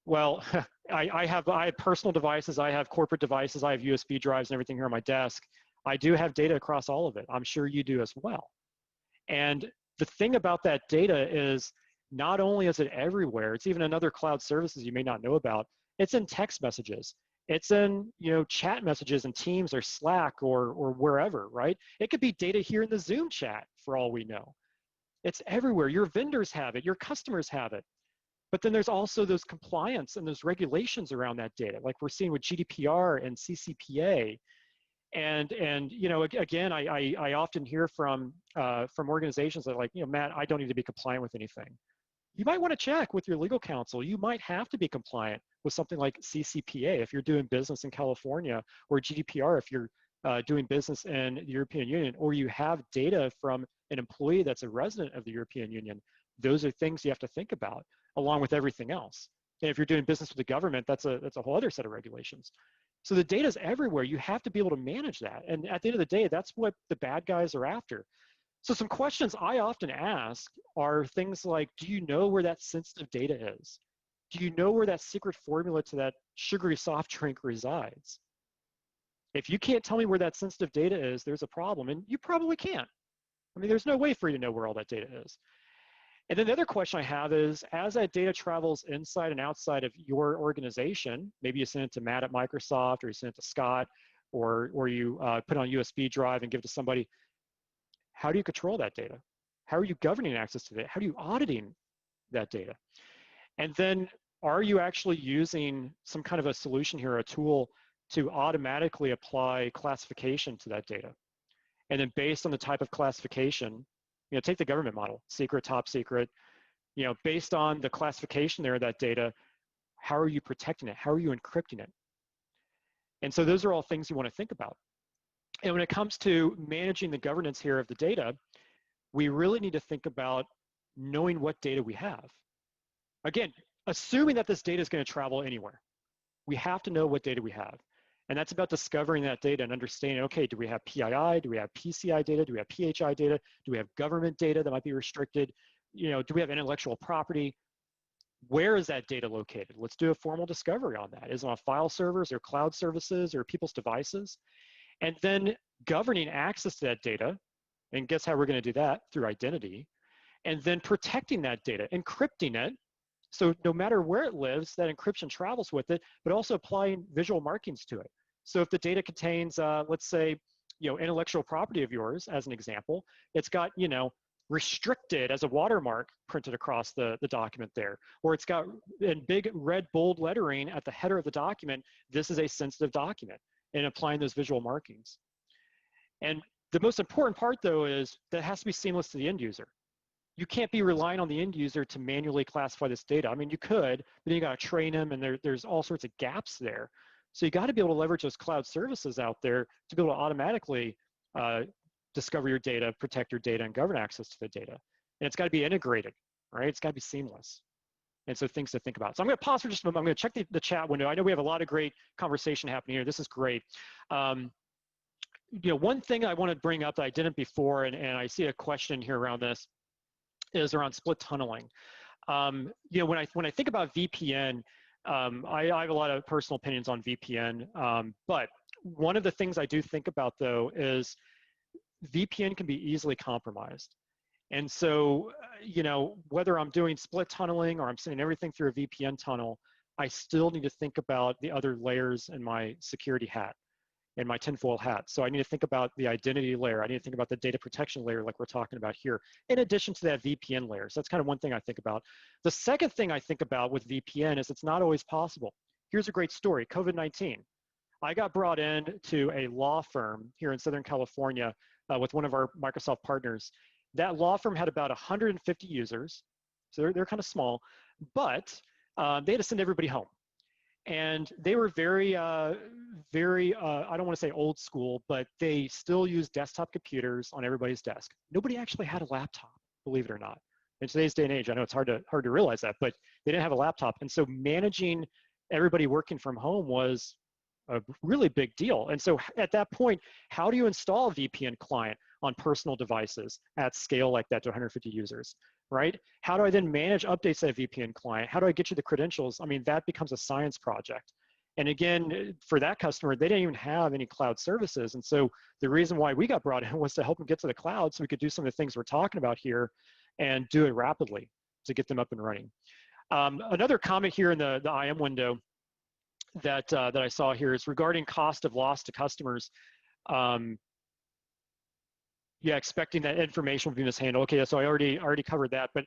Well, I have personal devices, I have corporate devices, I have USB drives and everything here on my desk. I do have data across all of it. I'm sure you do as well. And the thing about that data is not only is it everywhere, it's even in other cloud services you may not know about. It's in text messages. It's in chat messages in Teams or Slack or wherever, right? It could be data here in the Zoom chat for all we know. It's everywhere. Your vendors have it, your customers have it. But then there's also those compliance and those regulations around that data, like we're seeing with GDPR and CCPA. And again, I often hear from organizations that are like, Matt, I don't need to be compliant with anything. You might want to check with your legal counsel. You might have to be compliant with something like CCPA if you're doing business in California, or GDPR if you're doing business in the European Union, or you have data from an employee that's a resident of the European Union. Those are things you have to think about, along with everything else. And if you're doing business with the government, that's a whole other set of regulations. So the data is everywhere. You have to be able to manage that. And at the end of the day, that's what the bad guys are after. So some questions I often ask are things like, do you know where that sensitive data is? Do you know where that secret formula to that sugary soft drink resides? If you can't tell me where that sensitive data is, there's a problem, and you probably can't. I mean, there's no way for you to know where all that data is. And then the other question I have is, as that data travels inside and outside of your organization, maybe you send it to Matt at Microsoft, or you send it to Scott, or you put it on a USB drive and give it to somebody. How do you control that data? How are you governing access to it? How are you auditing that data? And then are you actually using some kind of a solution here, a tool to automatically apply classification to that data? And then based on the type of classification, take the government model, secret, top secret, based on the classification there of that data, how are you protecting it? How are you encrypting it? And so those are all things you want to think about. And when it comes to managing the governance here of the data, we really need to think about knowing what data we have. Again, assuming that this data is going to travel anywhere, we have to know what data we have. And that's about discovering that data and understanding, okay, do we have PII? Do we have PCI data? Do we have PHI data? Do we have government data that might be restricted? Do we have intellectual property? Where is that data located? Let's do a formal discovery on that. Is it on file servers or cloud services or people's devices? And then governing access to that data, and guess how we're going to do that? Through identity. And then protecting that data, encrypting it, so no matter where it lives, that encryption travels with it, but also applying visual markings to it. So if the data contains, let's say, intellectual property of yours, as an example, it's got, restricted as a watermark printed across the document there, or it's got in big red bold lettering at the header of the document, this is a sensitive document, and applying those visual markings. And the most important part, though, is that it has to be seamless to the end user. You can't be relying on the end user to manually classify this data. I mean, you could, but then you got to train them, and there's all sorts of gaps there. So you got to be able to leverage those cloud services out there to be able to automatically discover your data, protect your data, and govern access to the data. And it's got to be integrated, right? It's got to be seamless. And so things to think about. So I'm going to pause for just a moment. I'm going to check the chat window. I know we have a lot of great conversation happening here. This is great. One thing I want to bring up that I didn't before, and I see a question here around this, is around split tunneling. When I think about VPN, I have a lot of personal opinions on VPN, but one of the things I do think about though is VPN can be easily compromised. And so, whether I'm doing split tunneling or I'm sending everything through a VPN tunnel, I still need to think about the other layers in my security hat, in my tinfoil hat. So I need to think about the identity layer. I need to think about the data protection layer like we're talking about here, in addition to that VPN layer. So that's kind of one thing I think about. The second thing I think about with VPN is it's not always possible. Here's a great story, COVID-19. I got brought in to a law firm here in Southern California with one of our Microsoft partners. That law firm had about 150 users, so they're kind of small, but they had to send everybody home. And they were very, I don't want to say old school, but they still use desktop computers on everybody's desk. Nobody actually had a laptop, believe it or not. In today's day and age, I know it's hard to realize that, but they didn't have a laptop. And so managing everybody working from home was a really big deal. And so at that point, how do you install a VPN client on personal devices at scale like that to 150 users, right? How do I then manage updates to that VPN client? How do I get you the credentials? I mean, that becomes a science project. And again, for that customer, they didn't even have any cloud services. And so the reason why we got brought in was to help them get to the cloud so we could do some of the things we're talking about here and do it rapidly to get them up and running. Another comment here in the IM window that I saw here is regarding cost of loss to customers. Yeah, expecting that information will be mishandled. Okay, so I already covered that. But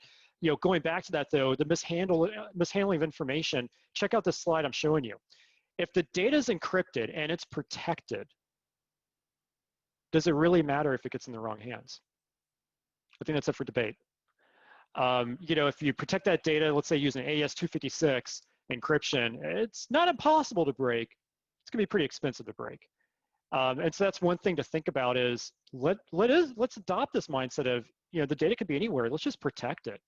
going back to that though, the mishandling of information. Check out this slide I'm showing you. If the data is encrypted and it's protected, does it really matter if it gets in the wrong hands? I think that's up for debate. If you protect that data, let's say using AES-256 encryption, it's not impossible to break. It's gonna be pretty expensive to break. And so that's one thing to think about is let's adopt this mindset of, the data could be anywhere. Let's just protect it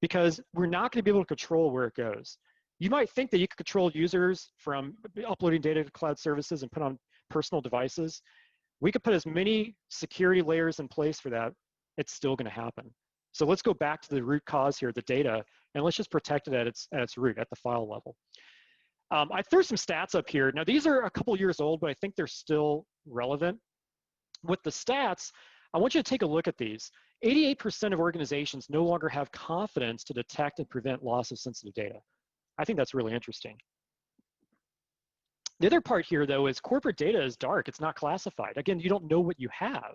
because we're not going to be able to control where it goes. You might think that you could control users from uploading data to cloud services and put on personal devices. We could put as many security layers in place for that. It's still going to happen. So let's go back to the root cause here, the data, and let's just protect it at its root, at the file level. I threw some stats up here. Now, these are a couple years old, but I think they're still relevant. With the stats, I want you to take a look at these. 88% of organizations no longer have confidence to detect and prevent loss of sensitive data. I think that's really interesting. The other part here, though, is corporate data is dark. It's not classified. Again, you don't know what you have.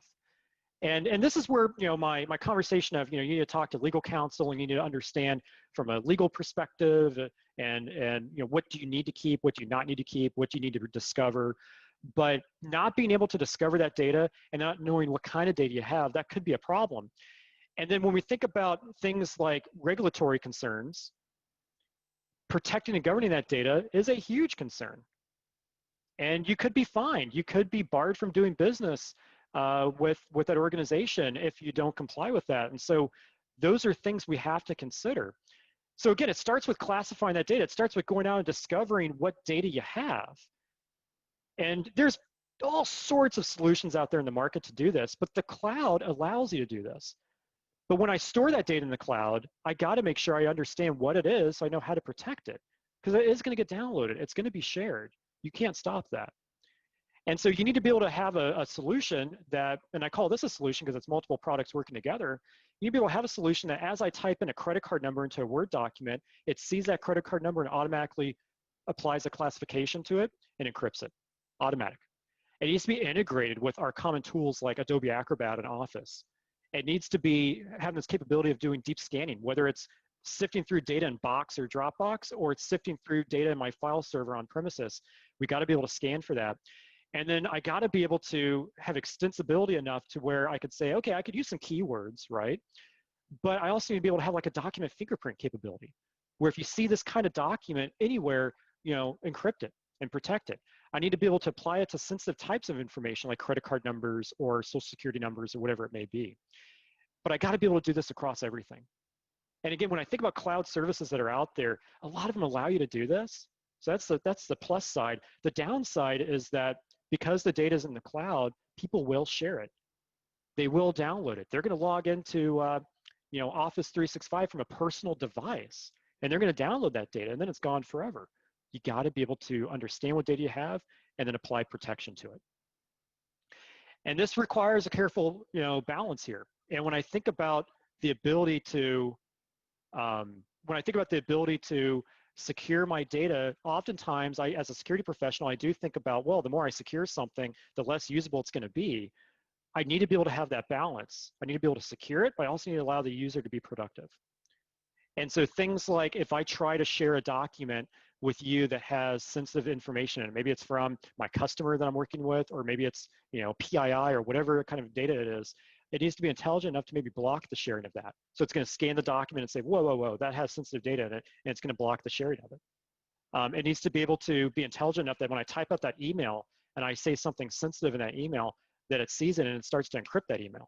And this is where my conversation of you need to talk to legal counsel and you need to understand from a legal perspective and what do you need to keep, what do you not need to keep, what do you need to discover, but not being able to discover that data and not knowing what kind of data you have, that could be a problem. And then when we think about things like regulatory concerns, protecting and governing that data is a huge concern. And you could be fined, you could be barred from doing business with that organization if you don't comply with that. And so those are things we have to consider. So again, it starts with classifying that data. It starts with going out and discovering what data you have. And there's all sorts of solutions out there in the market to do this, but the cloud allows you to do this. But when I store that data in the cloud, I got to make sure I understand what it is so I know how to protect it, because it is going to get downloaded. It's going to be shared. You can't stop that. And so you need to be able to have a solution that, and I call this a solution because it's multiple products working together. You need to be able to have a solution that as I type in a credit card number into a Word document, it sees that credit card number and automatically applies a classification to it and encrypts it, automatic. It needs to be integrated with our common tools like Adobe Acrobat and Office. It needs to be having this capability of doing deep scanning, whether it's sifting through data in Box or Dropbox, or it's sifting through data in my file server on premises. We got to be able to scan for that. And then I got to be able to have extensibility enough to where I could say, okay, I could use some keywords, right? But I also need to be able to have like a document fingerprint capability, where if you see this kind of document anywhere, encrypt it and protect it. I need to be able to apply it to sensitive types of information like credit card numbers or social security numbers or whatever it may be. But I got to be able to do this across everything. And again, when I think about cloud services that are out there, a lot of them allow you to do this. So that's the plus side. The downside is that because the data is in the cloud, people will share it. They will download it. They're going to log into Office 365 from a personal device, and they're going to download that data, and then it's gone forever. You got to be able to understand what data you have and then apply protection to it. And this requires a careful, balance here. And when I think about the ability to, secure my data, oftentimes as a security professional, I do think about, well, the more I secure something, the less usable it's going to be. I need to be able to have that balance. I need to be able to secure it, but I also need to allow the user to be productive. And so things like if I try to share a document with you that has sensitive information, and maybe it's from my customer that I'm working with, or maybe it's PII or whatever kind of data it is, it needs to be intelligent enough to maybe block the sharing of that. So it's going to scan the document and say, whoa, whoa, whoa, that has sensitive data in it, and it's going to block the sharing of it. It needs to be able to be intelligent enough that when I type out that email and I say something sensitive in that email, that it sees it and it starts to encrypt that email.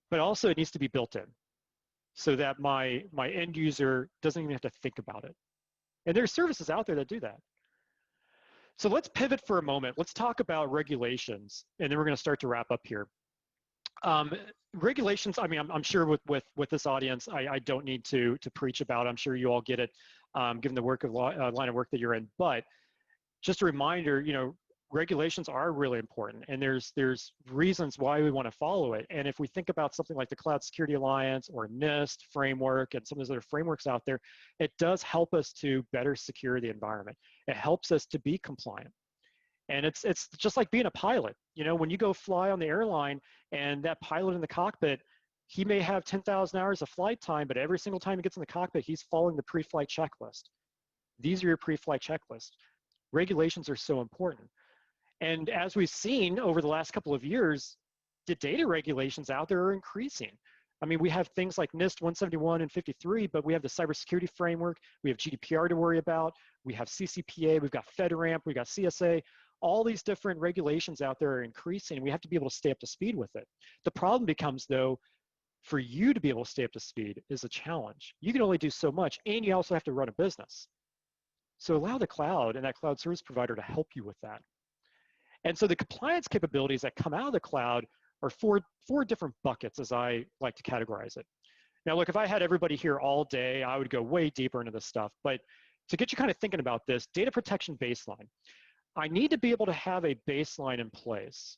But also it needs to be built in so that my end user doesn't even have to think about it. And there's services out there that do that. So let's pivot for a moment. Let's talk about regulations, and then we're going to start to wrap up here. Regulations, I mean, I'm sure with this audience, I don't need to preach about it. I'm sure you all get it, given the line of work that you're in. But just a reminder, regulations are really important, and there's reasons why we want to follow it. And if we think about something like the Cloud Security Alliance or NIST framework and some of those other frameworks out there, it does help us to better secure the environment. It helps us to be compliant. And it's just like being a pilot. When you go fly on the airline and that pilot in the cockpit, he may have 10,000 hours of flight time, but every single time he gets in the cockpit, he's following the pre-flight checklist. These are your pre-flight checklists. Regulations are so important. And as we've seen over the last couple of years, the data regulations out there are increasing. I mean, we have things like NIST 171 and 53, but we have the cybersecurity framework, we have GDPR to worry about, we have CCPA, we've got FedRAMP, we've got CSA. All these different regulations out there are increasing, and we have to be able to stay up to speed with it. The problem becomes, though, for you to be able to stay up to speed is a challenge. You can only do so much, and you also have to run a business. So allow the cloud and that cloud service provider to help you with that. And so the compliance capabilities that come out of the cloud are four different buckets, as I like to categorize it. Now, look, if I had everybody here all day, I would go way deeper into this stuff. But to get you kind of thinking about this, data protection baseline. I need to be able to have a baseline in place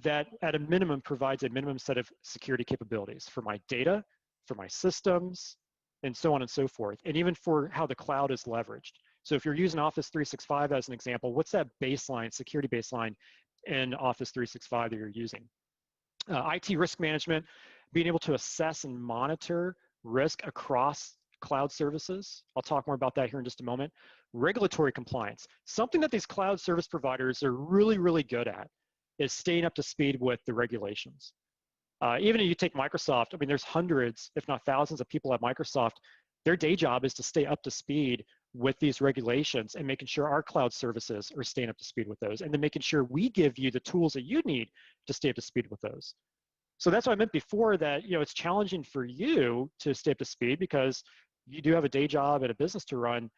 that at a minimum provides a minimum set of security capabilities for my data, for my systems, and so on and so forth, and even for how the cloud is leveraged. So if you're using Office 365 as an example, what's that baseline, security baseline in Office 365 that you're using? IT risk management, being able to assess and monitor risk across cloud services. I'll talk more about that here in just a moment. Regulatory compliance, something that these cloud service providers are really, really good at is staying up to speed with the regulations. Even if you take Microsoft, I mean, there's hundreds, if not thousands of people at Microsoft. Their day job is to stay up to speed with these regulations and making sure our cloud services are staying up to speed with those, and then making sure we give you the tools that you need to stay up to speed with those. So that's what I meant before, that it's challenging for you to stay up to speed because you do have a day job and a business to run.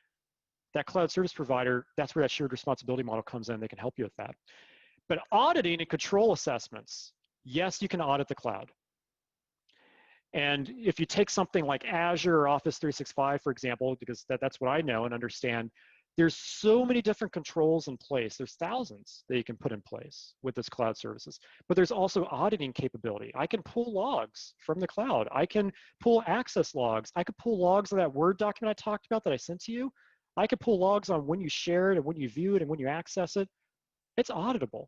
That cloud service provider, that's where that shared responsibility model comes in. They can help you with that. But auditing and control assessments, yes, you can audit the cloud. And if you take something like Azure or Office 365, for example, because that's what I know and understand, there's so many different controls in place. There's thousands that you can put in place with this cloud services. But there's also auditing capability. I can pull logs from the cloud. I can pull access logs. I could pull logs of that Word document I talked about that I sent to you. I could pull logs on when you share it and when you view it and when you access it. It's auditable,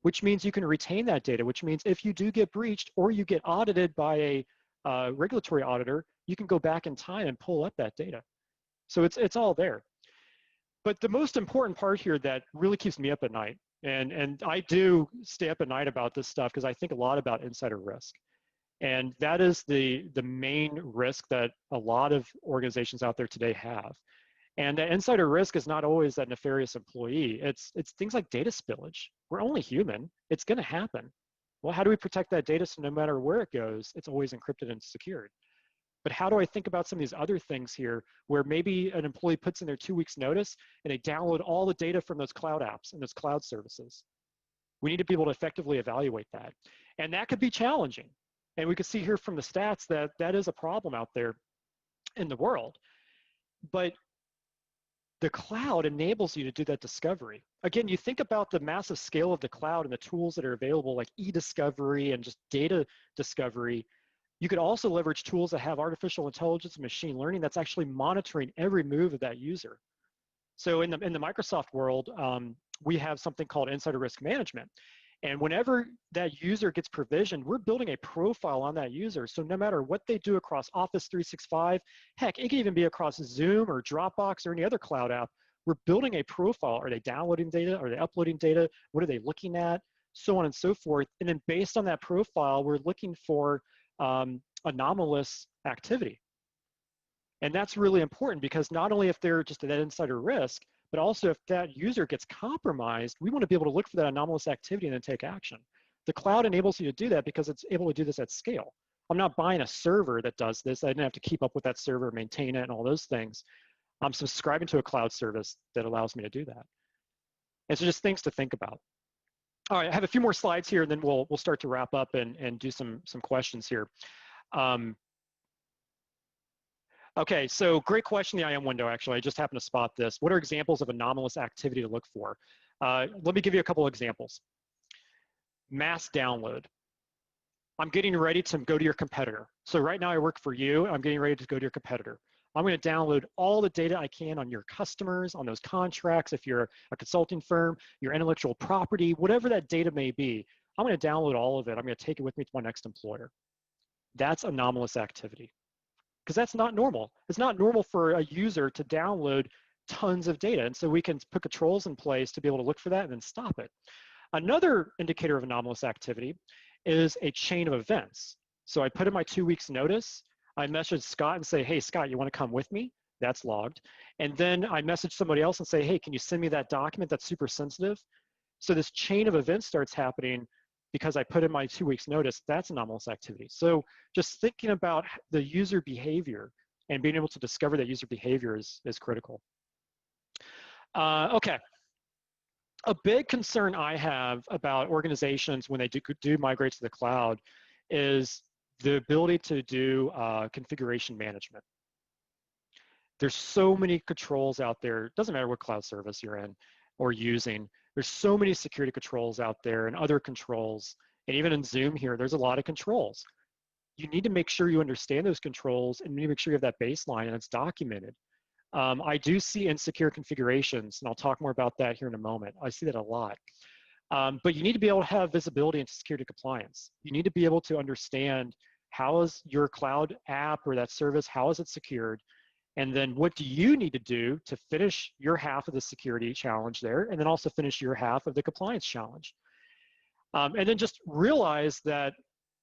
which means you can retain that data, which means if you do get breached or you get audited by a regulatory auditor, you can go back in time and pull up that data. So it's all there. But the most important part here that really keeps me up at night, and I do stay up at night about this stuff because I think a lot about insider risk. And that is the main risk that a lot of organizations out there today have. And that insider risk is not always that nefarious employee. It's things like data spillage. We're only human. It's going to happen. Well, how do we protect that data so no matter where it goes, it's always encrypted and secured? But how do I think about some of these other things here where maybe an employee puts in their 2 weeks notice and they download all the data from those cloud apps and those cloud services? We need to be able to effectively evaluate that. And that could be challenging. And we can see here from the stats that that is a problem out there in the world. But the cloud enables you to do that discovery. Again, you think about the massive scale of the cloud and the tools that are available, like e-discovery and just data discovery. You could also leverage tools that have artificial intelligence and machine learning that's actually monitoring every move of that user. So in the Microsoft world, we have something called insider risk management. And whenever that user gets provisioned, we're building a profile on that user. So no matter what they do across Office 365, heck, it can even be across Zoom or Dropbox or any other cloud app, we're building a profile. Are they downloading data? Are they uploading data? What are they looking at? So on and so forth. And then based on that profile, we're looking for anomalous activity. And that's really important because not only if they're just at that insider risk, but also if that user gets compromised, we want to be able to look for that anomalous activity and then take action. The cloud enables you to do that because it's able to do this at scale. I'm not buying a server that does this. I didn't have to keep up with that server, maintain it, and all those things. I'm subscribing to a cloud service that allows me to do that. And so just things to think about. All right, I have a few more slides here, and then we'll start to wrap up and do some questions here. Okay, so great question, the IM window, actually. I just happened to spot this. What are examples of anomalous activity to look for? Let me give you a couple of examples. Mass download. I'm getting ready to go to your competitor. So right now I work for you. I'm getting ready to go to your competitor. I'm going to download all the data I can on your customers, on those contracts, if you're a consulting firm, your intellectual property, whatever that data may be. I'm going to download all of it. I'm going to take it with me to my next employer. That's anomalous activity, because that's not normal. It's not normal for a user to download tons of data. And so we can put controls in place to be able to look for that and then stop it. Another indicator of anomalous activity is a chain of events. So I put in my 2 weeks notice. I message Scott and say, hey, Scott, you want to come with me? That's logged. And then I message somebody else and say, hey, can you send me that document that's super sensitive? So this chain of events starts happening because I put in my 2 weeks notice. That's anomalous activity. So just thinking about the user behavior and being able to discover that user behavior is critical. Okay. A big concern I have about organizations when they do migrate to the cloud is the ability to do configuration management. There's so many controls out there. It doesn't matter what cloud service you're in or using. There's so many security controls out there and other controls. And even in Zoom here, there's a lot of controls. You need to make sure you understand those controls and you need to make sure you have that baseline and it's documented. I do see insecure configurations, and I'll talk more about that here in a moment. I see that a lot. But you need to be able to have visibility into security compliance. You need to be able to understand how is your cloud app or that service, how is it secured? And then what do you need to do to finish your half of the security challenge there, and then also finish your half of the compliance challenge? And then just realize that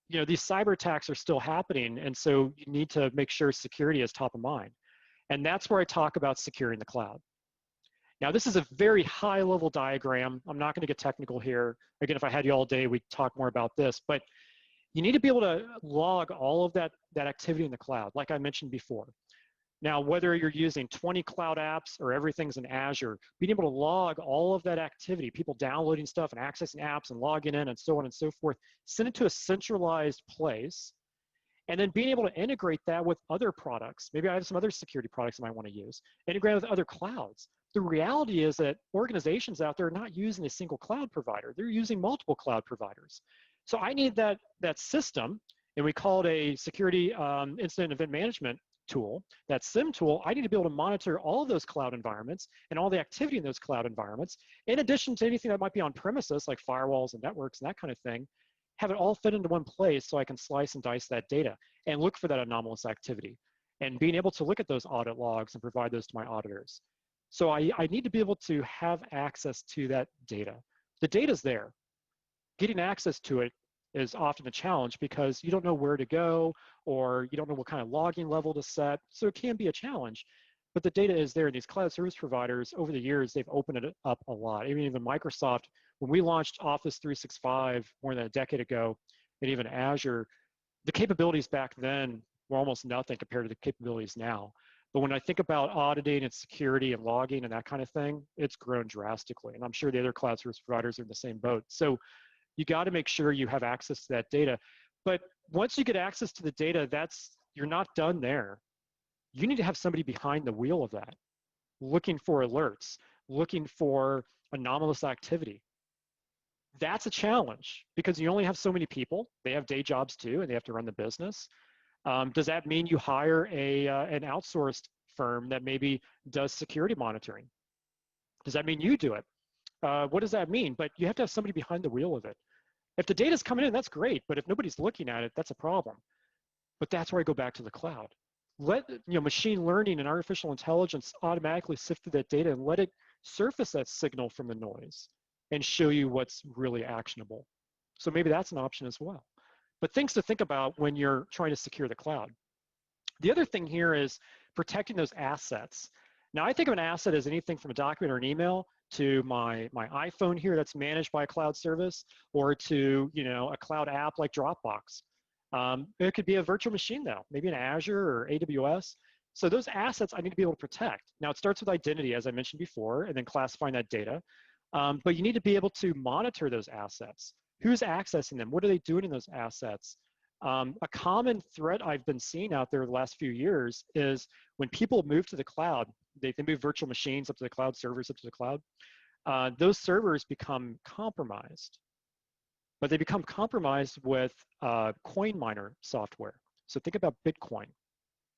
these cyber attacks are still happening, and so you need to make sure security is top of mind. And that's where I talk about securing the cloud. Now, this is a very high-level diagram. I'm not going to get technical here. Again, if I had you all day, we'd talk more about this. But you need to be able to log all of that activity in the cloud, like I mentioned before. Now, whether you're using 20 cloud apps or everything's in Azure, being able to log all of that activity, people downloading stuff and accessing apps and logging in and so on and so forth, send it to a centralized place, and then being able to integrate that with other products. Maybe I have some other security products I might want to use. Integrate with other clouds. The reality is that organizations out there are not using a single cloud provider. They're using multiple cloud providers. So I need that system, and we call it a security incident event management tool, that SIM tool. I need to be able to monitor all of those cloud environments and all the activity in those cloud environments, in addition to anything that might be on premises, like firewalls and networks and that kind of thing. Have it all fit into one place so I can slice and dice that data and look for that anomalous activity, and being able to look at those audit logs and provide those to my auditors. So I need to be able to have access to that data. The data's there. Getting access to it is often a challenge because you don't know where to go, or you don't know what kind of logging level to set. So it can be a challenge, but the data is there. And these cloud service providers, over the years, they've opened it up a lot. Even Microsoft, when we launched Office 365 more than a decade ago, and even Azure, the capabilities back then were almost nothing compared to the capabilities now. But when I think about auditing and security and logging and that kind of thing, it's grown drastically. And I'm sure the other cloud service providers are in the same boat. So you got to make sure you have access to that data. But once you get access to the data, you're not done there. You need to have somebody behind the wheel of that. looking for alerts, looking for anomalous activity. That's a challenge because you only have so many people. They have day jobs too, and they have to run the business. Does that mean you hire an outsourced firm that maybe does security monitoring? Does that mean you do it? What does that mean? But you have to have somebody behind the wheel of it. If the data's coming in, that's great. But if nobody's looking at it, that's a problem. But that's where I go back to the cloud. Let machine learning and artificial intelligence automatically sift through that data and let it surface that signal from the noise and show you what's really actionable. So maybe that's an option as well. But things to think about when you're trying to secure the cloud. The other thing here is protecting those assets. Now, I think of an asset as anything from a document or an email to my iPhone here that's managed by a cloud service, or to a cloud app like Dropbox. It could be a virtual machine though, maybe in Azure or AWS. So those assets I need to be able to protect. Now it starts with identity, as I mentioned before, and then classifying that data. But you need to be able to monitor those assets. Who's accessing them? What are they doing in those assets? A common threat I've been seeing out there the last few years is when people move to the cloud, they move virtual machines up to the cloud, servers up to the cloud, those servers become compromised. But they become compromised with coin miner software. So think about Bitcoin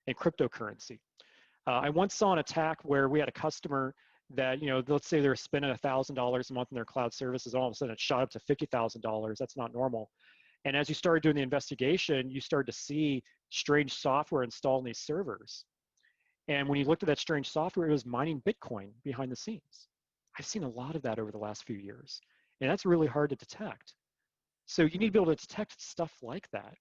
and cryptocurrency. I once saw an attack where we had a customer that, let's say they're spending $1,000 a month in their cloud services, all of a sudden it shot up to $50,000. That's not normal. And as you started doing the investigation, you started to see strange software installed in these servers. And when you looked at that strange software, it was mining Bitcoin behind the scenes. I've seen a lot of that over the last few years, and that's really hard to detect. So you need to be able to detect stuff like that.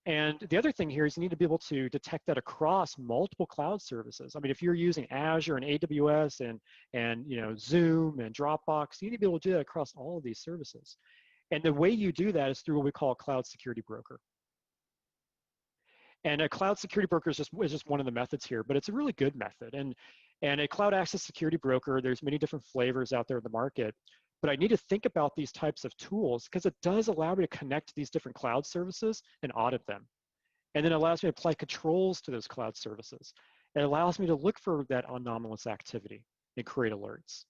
And the other thing here is you need to be able to detect that across multiple cloud services. I mean, if you're using Azure and AWS and Zoom and Dropbox, you need to be able to do that across all of these services. And the way you do that is through what we call a cloud security broker. And a cloud security broker is just one of the methods here, but it's a really good method. And a cloud access security broker, there's many different flavors out there in the market. But I need to think about these types of tools because it does allow me to connect to these different cloud services and audit them. And then it allows me to apply controls to those cloud services. It allows me to look for that anomalous activity and create alerts.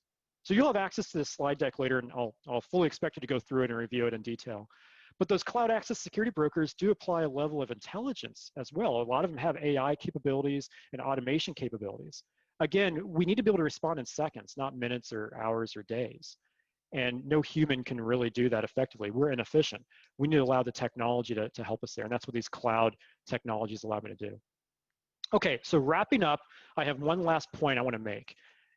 So you'll have access to this slide deck later, and I'll fully expect you to go through it and review it in detail. But those cloud access security brokers do apply a level of intelligence as well. A lot of them have AI capabilities and automation capabilities. Again, we need to be able to respond in seconds, not minutes or hours or days. And no human can really do that effectively. We're inefficient. We need to allow the technology to help us there. And that's what these cloud technologies allow me to do. Okay, so wrapping up, I have one last point I want to make.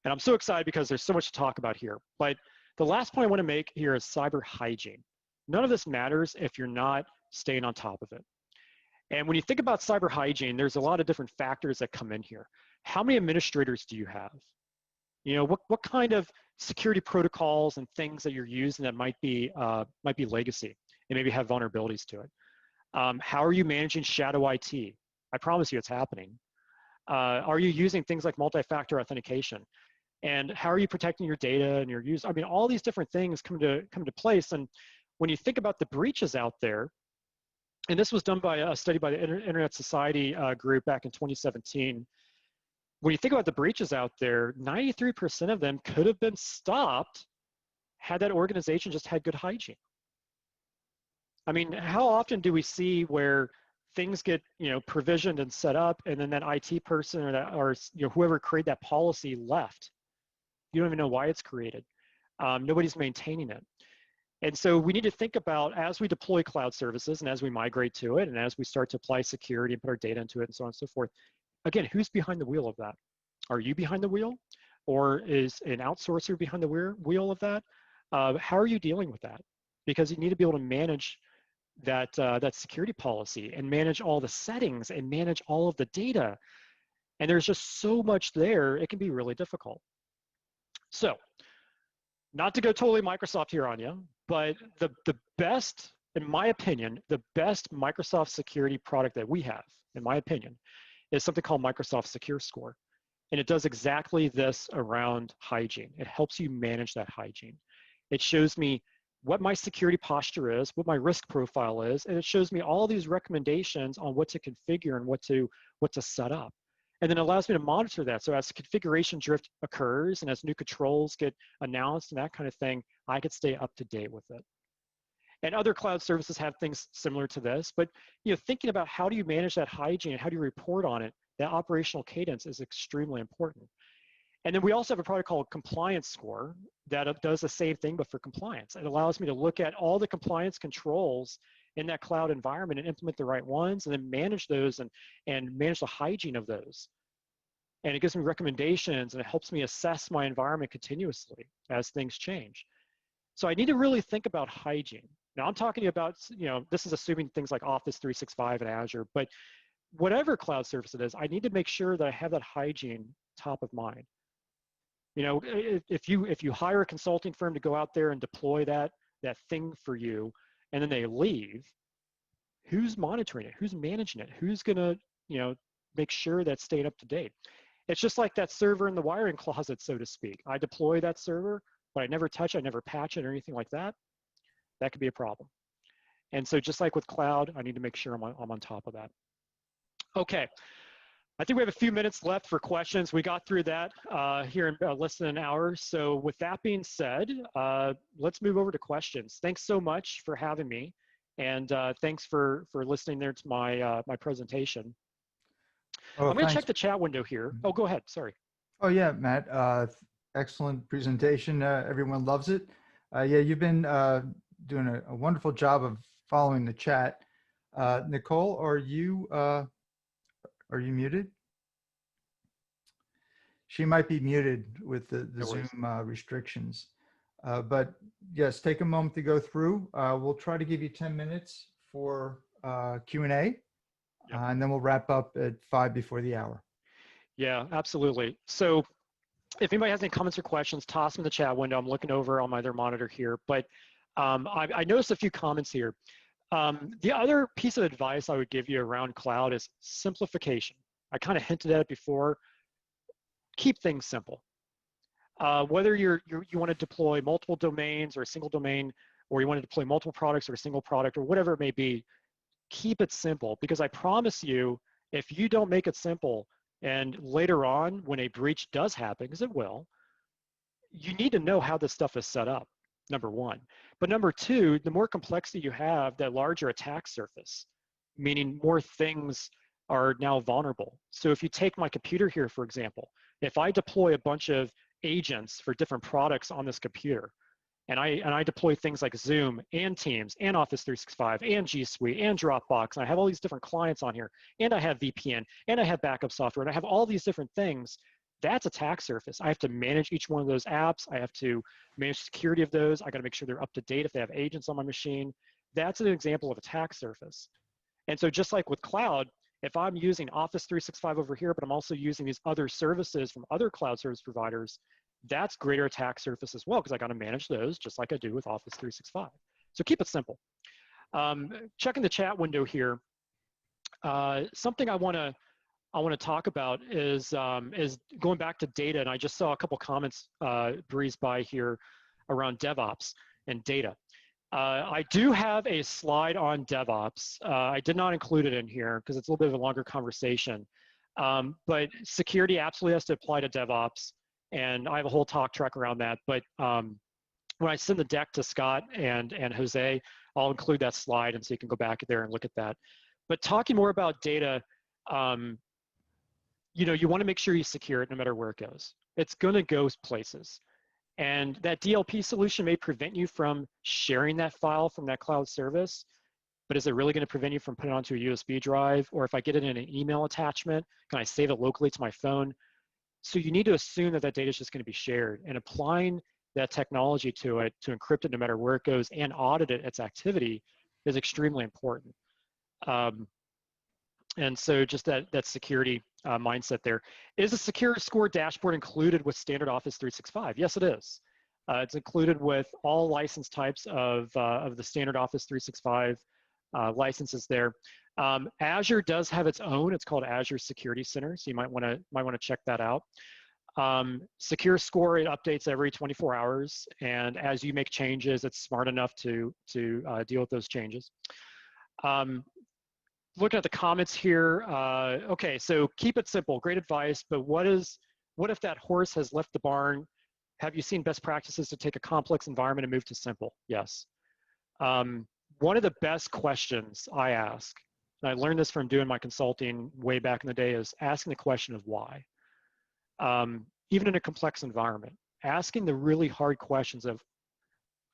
And I'm so excited because there's so much to talk about here. But the last point I want to make here is cyber hygiene. None of this matters if you're not staying on top of it. And when you think about cyber hygiene, there's a lot of different factors that come in here. How many administrators do you have? What kind of security protocols and things that you're using that might be legacy and maybe have vulnerabilities to it? How are you managing shadow IT? I promise you it's happening. Are you using things like multi-factor authentication? And how are you protecting your data and your use? I mean, all these different things come to place. And when you think about the breaches out there, and this was done by a study by the Internet Society group back in 2017, when you think about the breaches out there, 93% of them could have been stopped had that organization just had good hygiene. I mean, how often do we see where things get provisioned and set up, and then that IT person or whoever created that policy left? You don't even know why it's created. Nobody's maintaining it. And so we need to think about, as we deploy cloud services and as we migrate to it and as we start to apply security and put our data into it and so on and so forth, again, who's behind the wheel of that? Are you behind the wheel? Or is an outsourcer behind the wheel of that? How are you dealing with that? Because you need to be able to manage that security policy and manage all the settings and manage all of the data. And there's just so much there, it can be really difficult. So, not to go totally Microsoft here on you, but the best, in my opinion, the best Microsoft security product that we have, in my opinion, is something called Microsoft Secure Score. And it does exactly this around hygiene. It helps you manage that hygiene. It shows me what my security posture is, what my risk profile is, and it shows me all these recommendations on what to configure and what to set up. And then it allows me to monitor that. So as configuration drift occurs and as new controls get announced and that kind of thing, I could stay up to date with it. And other cloud services have things similar to this, but thinking about how do you manage that hygiene and how do you report on it, that operational cadence is extremely important. And then we also have a product called Compliance Score that does the same thing, but for compliance. It allows me to look at all the compliance controls in that cloud environment and implement the right ones and then manage those and manage the hygiene of those. And it gives me recommendations and it helps me assess my environment continuously as things change. So I need to really think about hygiene. Now I'm talking about, this is assuming things like Office 365 and Azure, but whatever cloud service it is, I need to make sure that I have that hygiene top of mind. If you hire a consulting firm to go out there and deploy that thing for you, and then they leave, who's monitoring it? Who's managing it? Who's gonna, make sure that's staying up to date? It's just like that server in the wiring closet, so to speak. I deploy that server, but I never touch it, I never patch it or anything like that. That could be a problem. And so just like with cloud, I need to make sure I'm on top of that. Okay. I think we have a few minutes left for questions. We got through that here in less than an hour. So with that being said, let's move over to questions. Thanks so much for having me. And thanks for listening there to my, my presentation. Oh, I'm gonna thanks. check the chat window here. Oh, go ahead, sorry. Oh yeah, Matt, excellent presentation. Everyone loves it. Yeah, you've been doing a wonderful job of following the chat. Nicole, are you muted? She might be muted with the No worries. Zoom restrictions. But yes, take a moment to go through. We'll try to give you 10 minutes for Q&A, Yep. and then we'll wrap up at 5 before the hour. Yeah, absolutely. So if anybody has any comments or questions, toss them in the chat window. I'm looking over on my other monitor here, but I noticed a few comments here. The other piece of advice I would give you around cloud is simplification. I kind of hinted at it before. Keep things simple. Whether you want to deploy multiple domains or a single domain, or you want to deploy multiple products or a single product or whatever it may be, keep it simple, because I promise you, if you don't make it simple and later on when a breach does happen, because it will, you need to know how this stuff is set up, number one. But number two, the more complexity you have, the larger attack surface, meaning more things are now vulnerable. So if you take my computer here, for example, if I deploy a bunch of agents for different products on this computer, and I deploy things like Zoom and Teams and Office 365 and G Suite and Dropbox, and I have all these different clients on here, and I have VPN, and I have backup software, and I have all these different things, that's attack surface. I have to manage each one of those apps. I have to manage security of those. I got to make sure they're up to date if they have agents on my machine. That's an example of attack surface. And so just like with cloud, if I'm using Office 365 over here, but I'm also using these other services from other cloud service providers, that's greater attack surface as well, because I got to manage those just like I do with Office 365. So keep it simple. Checking the chat window here. Something I want to talk about is going back to data, and I just saw a couple comments breeze by here around DevOps and data. I do have a slide on DevOps. I did not include it in here because it's a little bit of a longer conversation. But security absolutely has to apply to DevOps, and I have a whole talk track around that. But when I send the deck to Scott and Jose, I'll include that slide, and so you can go back there and look at that. But talking more about data, you want to make sure you secure it no matter where it goes. It's going to go places. And that DLP solution may prevent you from sharing that file from that cloud service, but is it really going to prevent you from putting it onto a USB drive? Or if I get it in an email attachment, can I save it locally to my phone? So you need to assume that that data is just going to be shared, and applying that technology to it to encrypt it no matter where it goes and audit its activity is extremely important. And so just that security mindset there. Is a secure score dashboard included with standard Office 365? Yes, it is. It's included with all license types of the standard Office 365 licenses there. Azure does have its own. It's called Azure Security Center, so you might want to check that out. Secure Score, it updates every 24 hours, and as you make changes, it's smart enough to deal with those changes. looking at the comments here. Okay, so keep it simple. Great advice. But what if that horse has left the barn? Have you seen best practices to take a complex environment and move to simple? Yes. One of the best questions I ask, and I learned this from doing my consulting way back in the day, is asking the question of why. Even in a complex environment, asking the really hard questions of,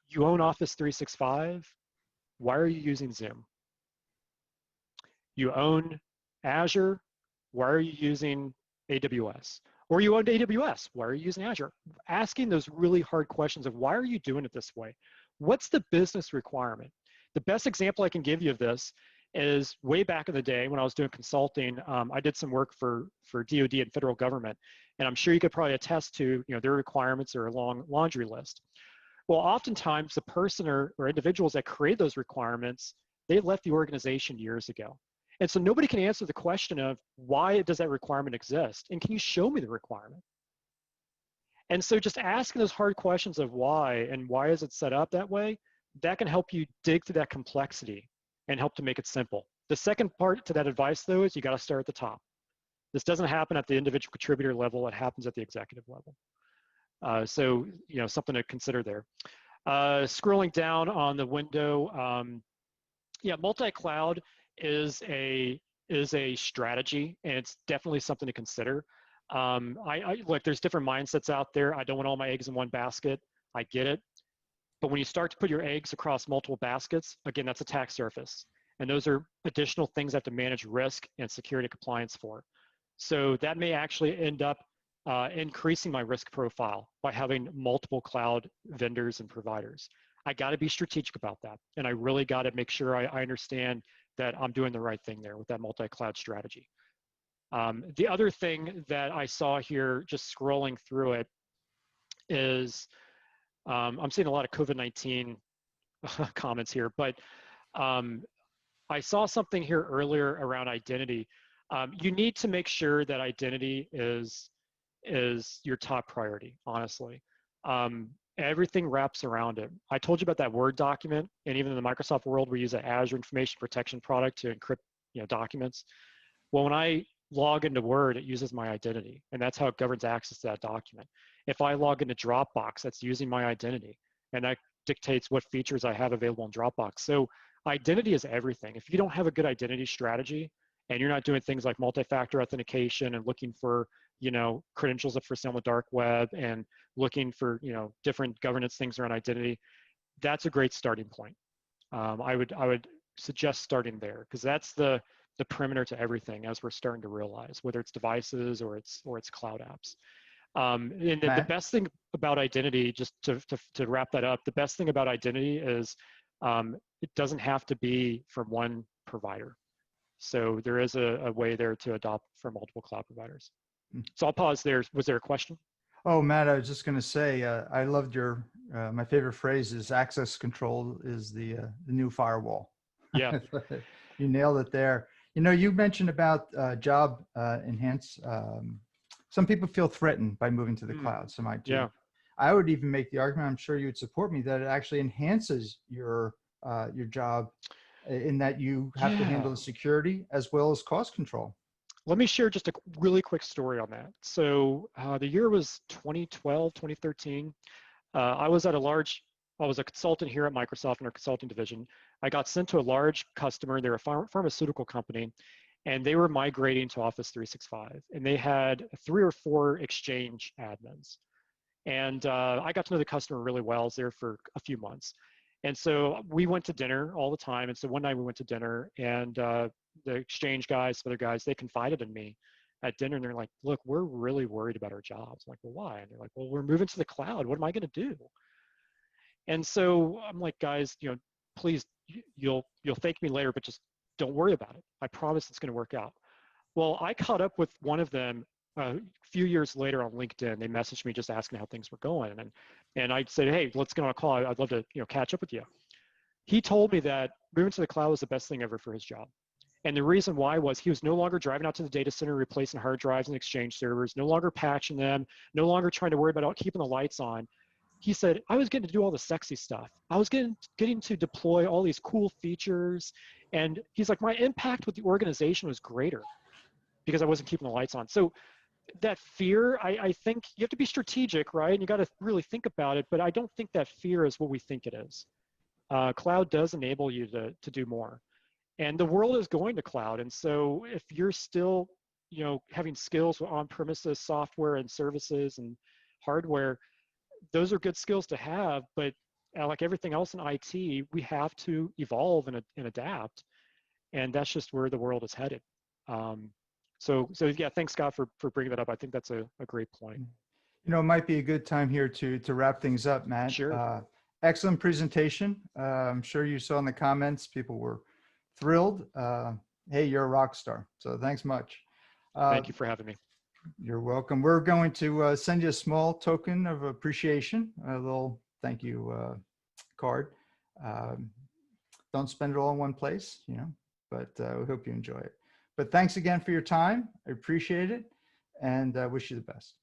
you own Office 365, why are you using Zoom? You own Azure, why are you using AWS? Or you own AWS, why are you using Azure? Asking those really hard questions of, why are you doing it this way? What's the business requirement? The best example I can give you of this is way back in the day when I was doing consulting. I did some work for DoD and federal government, and I'm sure you could probably attest to, their requirements are a long laundry list. Well, oftentimes the person or individuals that create those requirements, they left the organization years ago. And so nobody can answer the question of, why does that requirement exist? And can you show me the requirement? And so just asking those hard questions of why and why is it set up that way, that can help you dig through that complexity and help to make it simple. The second part to that advice, though, is you got to start at the top. This doesn't happen at the individual contributor level. It happens at the executive level. So, something to consider there. Scrolling down on the window, yeah, multi-cloud is a strategy, and it's definitely something to consider. Look, there's different mindsets out there. I don't want all my eggs in one basket. I get it. But when you start to put your eggs across multiple baskets, again, that's attack surface. And those are additional things I have to manage risk and security compliance for. So that may actually end up increasing my risk profile by having multiple cloud vendors and providers. I got to be strategic about that. And I really got to make sure I understand that I'm doing the right thing there with that multi-cloud strategy. The other thing that I saw here, just scrolling through it, is I'm seeing a lot of COVID-19 comments here, but I saw something here earlier around identity. You need to make sure that identity is your top priority, honestly. Everything wraps around it. I told you about that Word document, and even in the Microsoft world, we use an Azure information protection product to encrypt documents. Well, when I log into Word, it uses my identity, and that's how it governs access to that document. If I log into Dropbox, that's using my identity, and that dictates what features I have available in Dropbox. So identity is everything. If you don't have a good identity strategy, and you're not doing things like multi-factor authentication and looking for credentials for sale on the dark web and looking for different governance things around identity, that's a great starting point. I would suggest starting there, because that's the perimeter to everything, as we're starting to realize, whether it's devices or it's cloud apps. And the best thing about identity, just to wrap that up, the best thing about identity is it doesn't have to be from one provider. So there is a way there to adopt from multiple cloud providers. So I'll pause there. Was there a question? Oh, Matt, I was just going to say, I loved your, my favorite phrase is access control is the new firewall. Yeah. You nailed it there. You mentioned about job enhance. Some people feel threatened by moving to the cloud. Some might too. Yeah. I would even make the argument, I'm sure you would support me, that it actually enhances your job in that you have to handle the security as well as cost control. Let me share just a really quick story on that. So the year was 2012, 2013. I was a consultant here at Microsoft in our consulting division. I got sent to a large customer. They're a pharmaceutical company, and they were migrating to Office 365. And they had 3 or 4 Exchange admins. And I got to know the customer really well. I was there for a few months. And so we went to dinner all the time. And so one night we went to dinner, and the Exchange guys, other guys, they confided in me at dinner, and they're like, look, we're really worried about our jobs. I'm like, well, why? And they're like, well, we're moving to the cloud. What am I going to do? And so I'm like, guys, please, you'll thank me later, but just don't worry about it. I promise it's going to work out. Well, I caught up with one of them a few years later on LinkedIn. They messaged me just asking how things were going. And I said, hey, let's get on a call. I'd love to catch up with you. He told me that moving to the cloud was the best thing ever for his job. And the reason why was he was no longer driving out to the data center, replacing hard drives and Exchange servers, no longer patching them, no longer trying to worry about keeping the lights on. he said, I was getting to do all the sexy stuff. I was getting to deploy all these cool features. And he's like, my impact with the organization was greater because I wasn't keeping the lights on. So that fear, I think you have to be strategic, right? And you got to really think about it, but I don't think that fear is what we think it is. Cloud does enable you to do more. And the world is going to cloud. And so if you're still, having skills with on-premises software and services and hardware, those are good skills to have, but like everything else in IT, we have to evolve and adapt. And that's just where the world is headed. So yeah, thanks, Scott, for bringing that up. I think that's a great point. It might be a good time here to wrap things up, Matt. Sure. Excellent presentation. I'm sure you saw in the comments, people were thrilled. Hey, you're a rock star. So thanks much. Thank you for having me. You're welcome. We're going to send you a small token of appreciation, a little thank you card. Don't spend it all in one place, but we hope you enjoy it. But thanks again for your time. I appreciate it and wish you the best.